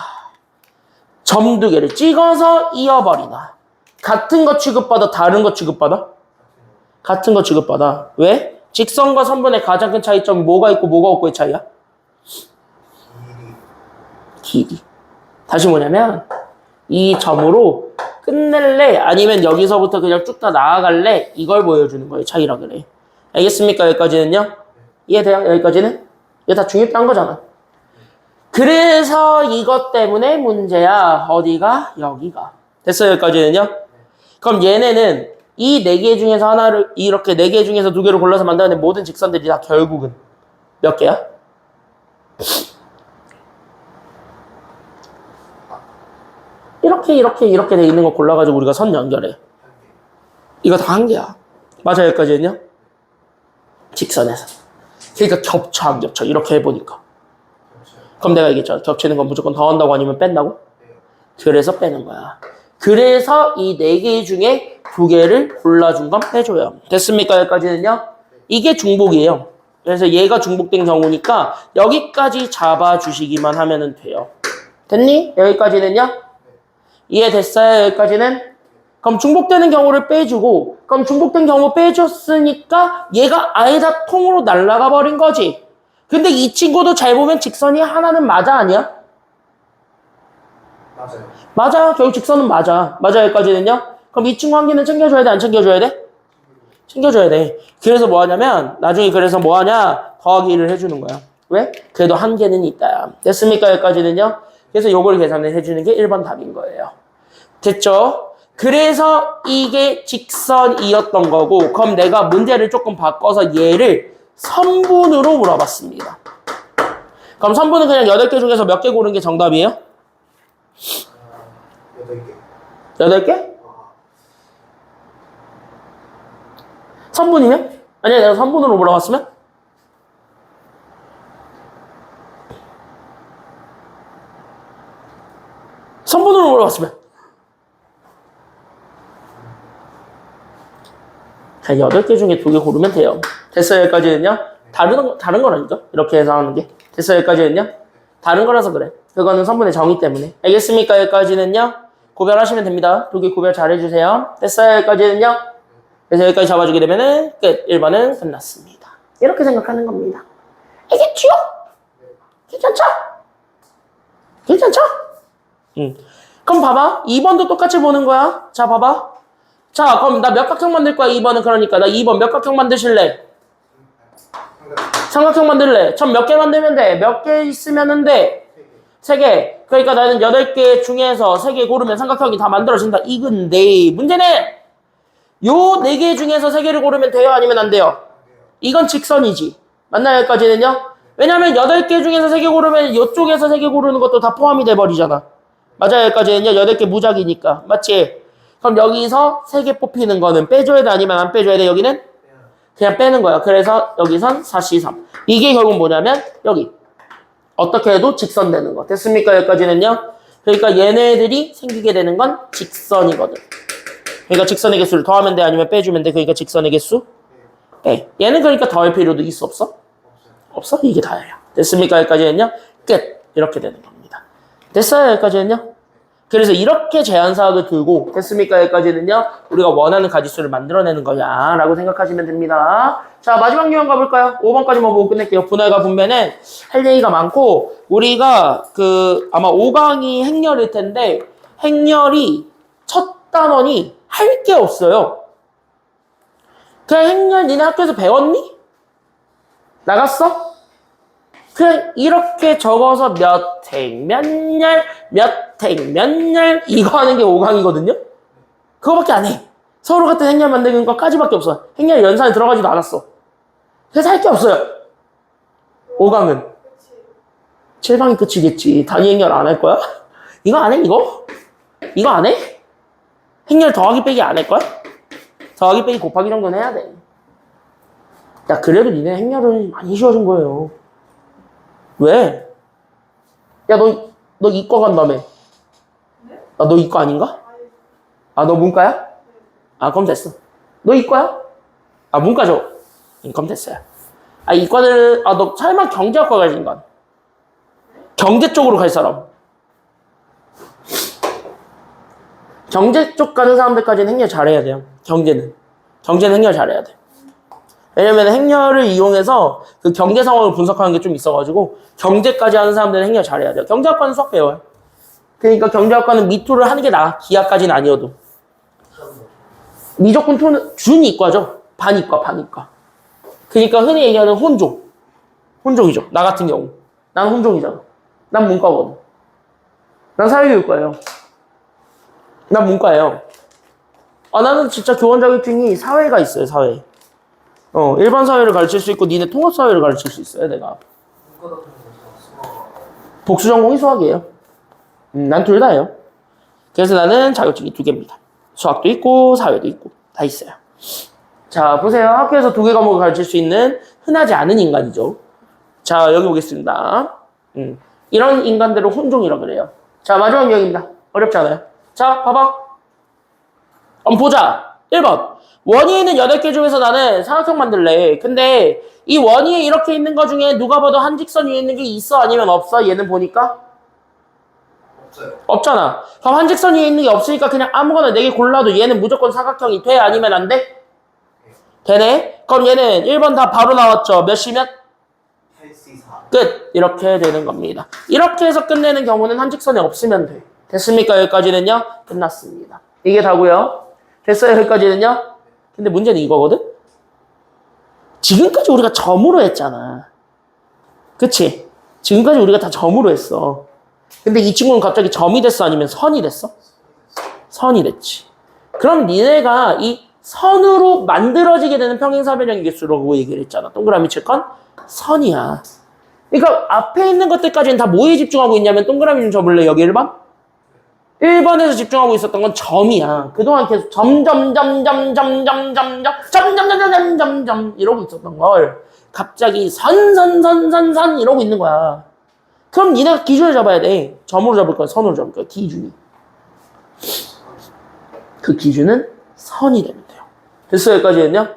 점 2개를 찍어서 이어버리나 같은 거 취급받아? 다른 거 취급받아? 같은 거 취급받아. 왜? 직선과 선분의 가장 큰 차이점이 뭐가 있고 뭐가 없고의 차이야? 길이. 다시 뭐냐면 이 점으로 끝낼래? 아니면 여기서부터 그냥 쭉 다 나아갈래? 이걸 보여주는 거예요. 차이라 그래. 알겠습니까? 여기까지는요? 이해돼요? 여기까지는? 이거 다 중1 때 한 거잖아. 그래서 이것 때문에 문제야. 어디가? 여기가. 됐어요? 여기까지는요? 그럼 얘네는 이 4개 중에서 하나를 이렇게 4개 중에서 2개를 골라서 만들어낸 모든 직선들이 다 결국은 몇 개야? 이렇게 돼 있는 거 골라가지고 우리가 선 연결해. 이거 다 한 개야. 맞아요? 여기까지는요? 직선에서. 그러니까 겹쳐 안 겹쳐 이렇게 해보니까. 그럼 내가 얘기했잖아. 겹치는 건 무조건 더한다고 아니면 뺀다고? 그래서 빼는 거야. 그래서 이 4개 중에 2개를 골라준 건 빼줘요. 됐습니까? 여기까지는요? 이게 중복이에요. 그래서 얘가 중복된 경우니까 여기까지 잡아주시기만 하면 돼요. 됐니? 여기까지는요? 이해됐어요? 여기까지는? 그럼 중복되는 경우를 빼주고, 그럼 중복된 경우 빼줬으니까 얘가 아예 다 통으로 날아가 버린 거지. 근데 이 친구도 잘 보면 직선이 하나는 맞아, 아니야? 맞아요. 맞아. 결국 직선은 맞아. 맞아, 여기까지는요? 그럼 이 친구 한 개는 챙겨줘야 돼, 안 챙겨줘야 돼? 챙겨줘야 돼. 그래서 뭐 하냐면, 나중에 그래서 뭐 하냐? 더하기를 해주는 거야. 왜? 그래도 한 개는 있다. 됐습니까? 여기까지는요? 그래서 요걸 계산을 해주는 게 1번 답인 거예요. 됐죠? 그래서 이게 직선이었던 거고, 그럼 내가 문제를 조금 바꿔서 얘를 선분으로 물어봤습니다. 그럼 선분은 그냥 8개 중에서 몇 개 고른 게 정답이에요? 8개. 8개? 선분이면? 아니야, 내가 선분으로 물어봤으면? 선분으로 물어봤으면? 자, 8개 중에 2개 고르면 돼요. 됐어요, 여기까지는요? 다른 거라니까? 이렇게 해서 하는 게. 됐어요, 여기까지는요? 다른 거라서 그래. 그거는 선분의 정의 때문에. 알겠습니까, 여기까지는요? 구별하시면 됩니다. 2개 구별 잘 해주세요. 됐어요, 여기까지는요? 그래서 여기까지 잡아주게 되면은 끝. 1번은 끝났습니다. 이렇게 생각하는 겁니다. 알겠죠? 괜찮죠? 괜찮죠? 그럼 봐봐. 2번도 똑같이 보는 거야. 자, 봐봐. 자, 그럼 나 몇 각형 만들 거야, 2번은. 그러니까 나 2번 몇 각형 만드실래? 삼각형 만들래? 전 몇 개 만들면 돼? 몇 개 있으면 돼? 3개. 그러니까 나는 8개 중에서 3개 고르면 삼각형이 다 만들어진다. 이건데 문제는 요 4개 중에서 3개를 고르면 돼요? 아니면 안 돼요? 이건 직선이지. 맞나요? 여기까지는요? 왜냐면 8개 중에서 3개 고르면 이쪽에서 3개 고르는 것도 다 포함이 돼버리잖아. 맞아요? 여기까지는요? 8개 무작이니까. 맞지? 그럼 여기서 3개 뽑히는 거는 빼줘야 돼? 아니면 안 빼줘야 돼? 여기는? 그냥 빼는 거야. 그래서 여기선 4C3. 이게 결국 뭐냐면 여기. 어떻게 해도 직선 되는 거. 됐습니까? 여기까지는요? 그러니까 얘네들이 생기게 되는 건 직선이거든. 그러니까 직선의 개수를 더하면 돼? 아니면 빼주면 돼? 그러니까 직선의 개수? 빼. 얘는 그러니까 더할 필요도 있어? 없어? 없어? 이게 다예요. 됐습니까? 여기까지는요? 끝. 이렇게 되는 겁니다. 됐어요? 여기까지는요? 그래서 이렇게 제한사항을 들고 됐습니까? 여기까지는요. 우리가 원하는 가지수를 만들어내는 거야 라고 생각하시면 됩니다. 자, 마지막 유형 가볼까요? 5번까지만 보고 끝낼게요. 분할과 분배는 할 얘기가 많고 우리가 아마 5강이 행렬일 텐데 행렬이 첫 단원이 할 게 없어요. 그냥 행렬 니네 학교에서 배웠니? 나갔어? 그냥 이렇게 적어서 몇 행, 몇 열, 몇 행, 몇 열 이거 하는 게 5강이거든요? 그거밖에 안 해. 서로 같은 행렬 만드는 것까지밖에 없어. 행렬 연산에 들어가지도 않았어. 그래서 할 게 없어요. 5강은. 7강이 끝이겠지. 단위 행렬 안 할 거야? 이거 안 해, 이거? 이거 안 해? 행렬 더하기 빼기 안 할 거야? 더하기 빼기 곱하기 정도는 해야 돼. 야, 그래도 니네 행렬은 많이 쉬워진 거예요. 왜? 야, 너 이과 간다며. 아, 너 이과 아닌가? 아, 너 문과야? 아, 그럼 됐어. 너 이과야? 아, 문과죠? 그럼 됐어요. 아, 이과는, 너 설마 경제학과 갈 인간? 경제 쪽으로 갈 사람? 경제 쪽 가는 사람들까지는 행렬 잘해야 돼요. 경제는 행렬 잘해야 돼. 왜냐면 행렬을 이용해서 그 경제 상황을 분석하는 게 좀 있어가지고 경제까지 하는 사람들은 행렬 잘해야 돼요. 경제학과는 수학 배워요. 그러니까 경제학과는 미투를 하는 게 나아. 기하까지는 아니어도. 미적분 투는 준이과죠. 반이과. 그러니까 흔히 얘기하는 혼종이죠. 나 같은 경우. 난 혼종이잖아. 난 문과거든. 난 사회교육과예요. 난 문과예요. 나는 진짜 교원 자격증이 사회가 있어요. 사회. 일반 사회를 가르칠 수 있고 니네 통합 사회를 가르칠 수 있어요. 내가. 복수 전공이 수학이에요. 난 둘 다예요. 그래서 나는 자격증이 2개입니다. 수학도 있고 사회도 있고 다 있어요. 자, 보세요. 학교에서 2개 과목을 가르칠 수 있는 흔하지 않은 인간이죠. 자, 여기 보겠습니다. 이런 인간들을 혼종이라 그래요. 자, 마지막 유형입니다. 어렵지 않아요. 자, 봐봐. 한번 보자. 1번. 원위에 있는 8개 중에서 나는 삼각형 만들래. 근데 이 원위에 이렇게 있는 거 중에 누가 봐도 한 직선 위에 있는 게 있어? 아니면 없어? 얘는 보니까? 없어요. 없잖아. 그럼 한직선 위에 있는 게 없으니까 그냥 아무거나 4개 골라도 얘는 무조건 사각형이 돼? 아니면 안 돼? 되네? 그럼 얘는 1번 다 바로 나왔죠. 몇 시면? 8C4. 끝! 이렇게 되는 겁니다. 이렇게 해서 끝내는 경우는 한직선이 없으면 돼. 됐습니까? 여기까지는요? 끝났습니다. 이게 다고요. 됐어요? 여기까지는요? 근데 문제는 이거거든? 지금까지 우리가 점으로 했잖아. 그치? 지금까지 우리가 다 점으로 했어. 근데 이 친구는 갑자기 점이 됐어? 아니면 선이 됐어? 선이 됐지. 그럼 니네가 이 선으로 만들어지게 되는 평행사변형 개수라고 얘기를 했잖아. 동그라미 칠 건 선이야. 그러니까 앞에 있는 것들까지는 다 뭐에 집중하고 있냐면 동그라미 좀 접을래? 여기 1번? 1번에서 집중하고 있었던 건 점이야. 그동안 계속 점점점점점점점점점점점점 이러고 있었던 걸 갑자기 선 이러고 있는 거야. 그럼 니네가 기준을 잡아야 돼. 점으로 잡을 거야? 선으로 잡을 거야? 기준이. 그 기준은 선이 되면 돼요. 됐어요? 여기까지는요?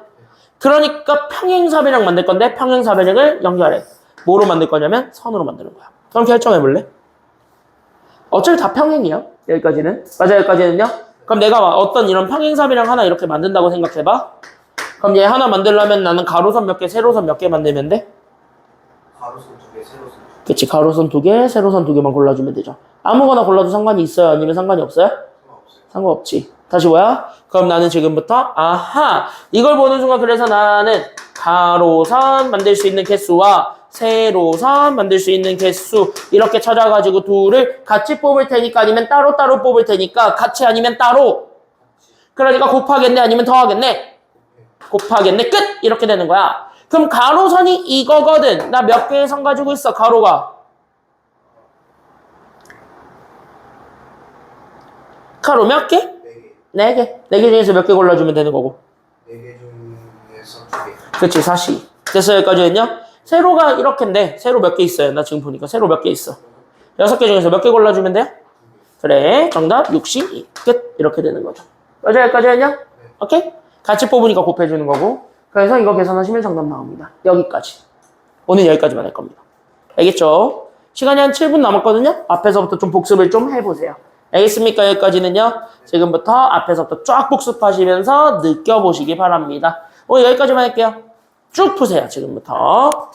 그러니까 평행사변형 만들 건데 평행사변형을 연결해. 뭐로 만들 거냐면 선으로 만드는 거야. 그럼 결정해 볼래? 어차피 다 평행이야. 여기까지는. 맞아, 여기까지는요? 그럼 내가 어떤 이런 평행사변형 하나 이렇게 만든다고 생각해봐. 그럼 얘 하나 만들려면 나는 가로선 몇 개, 세로선 몇 개 만들면 돼? 가로선 2개, 세로선 2개. 그치, 가로선 2개, 세로선 2개만 골라주면 되죠. 아무거나 골라도 상관이 있어요? 아니면 상관이 없어요? 상관없어요. 상관없지. 다시 뭐야? 그럼 나는 지금부터 아하! 이걸 보는 순간 그래서 나는 가로선 만들 수 있는 개수와 세로선 만들 수 있는 개수 이렇게 찾아가지고 둘을 같이 뽑을 테니까 아니면 따로따로 뽑을 테니까 같이 아니면 따로 그러니까 곱하겠네 아니면 더하겠네 곱하겠네 끝! 이렇게 되는 거야. 그럼 가로선이 이거거든. 나 몇 개의 선 가지고 있어 가로가 가로 몇 개? 4개. 4개. 4개 중에서 몇 개 골라주면 되는 거고. 4개 중에서 2개. 그치, 4시. 됐어요, 여기까지는요? 세로가 이렇게인데, 세로 몇 개 있어요? 나 지금 보니까 세로 몇 개 있어? 6개 중에서 몇 개 골라주면 돼요? 그래, 정답 62. 끝. 이렇게 되는 거죠. 맞아요, 여기까지는요? 오케이? 같이 뽑으니까 곱해주는 거고. 그래서 이거 계산하시면 정답 나옵니다. 여기까지. 오늘 여기까지만 할 겁니다. 알겠죠? 시간이 한 7분 남았거든요? 앞에서부터 좀 복습을 좀 해보세요. 알겠습니까? 여기까지는요. 지금부터 앞에서부터 쫙 복습하시면서 느껴보시기 바랍니다. 오늘 여기까지만 할게요. 쭉 푸세요. 지금부터.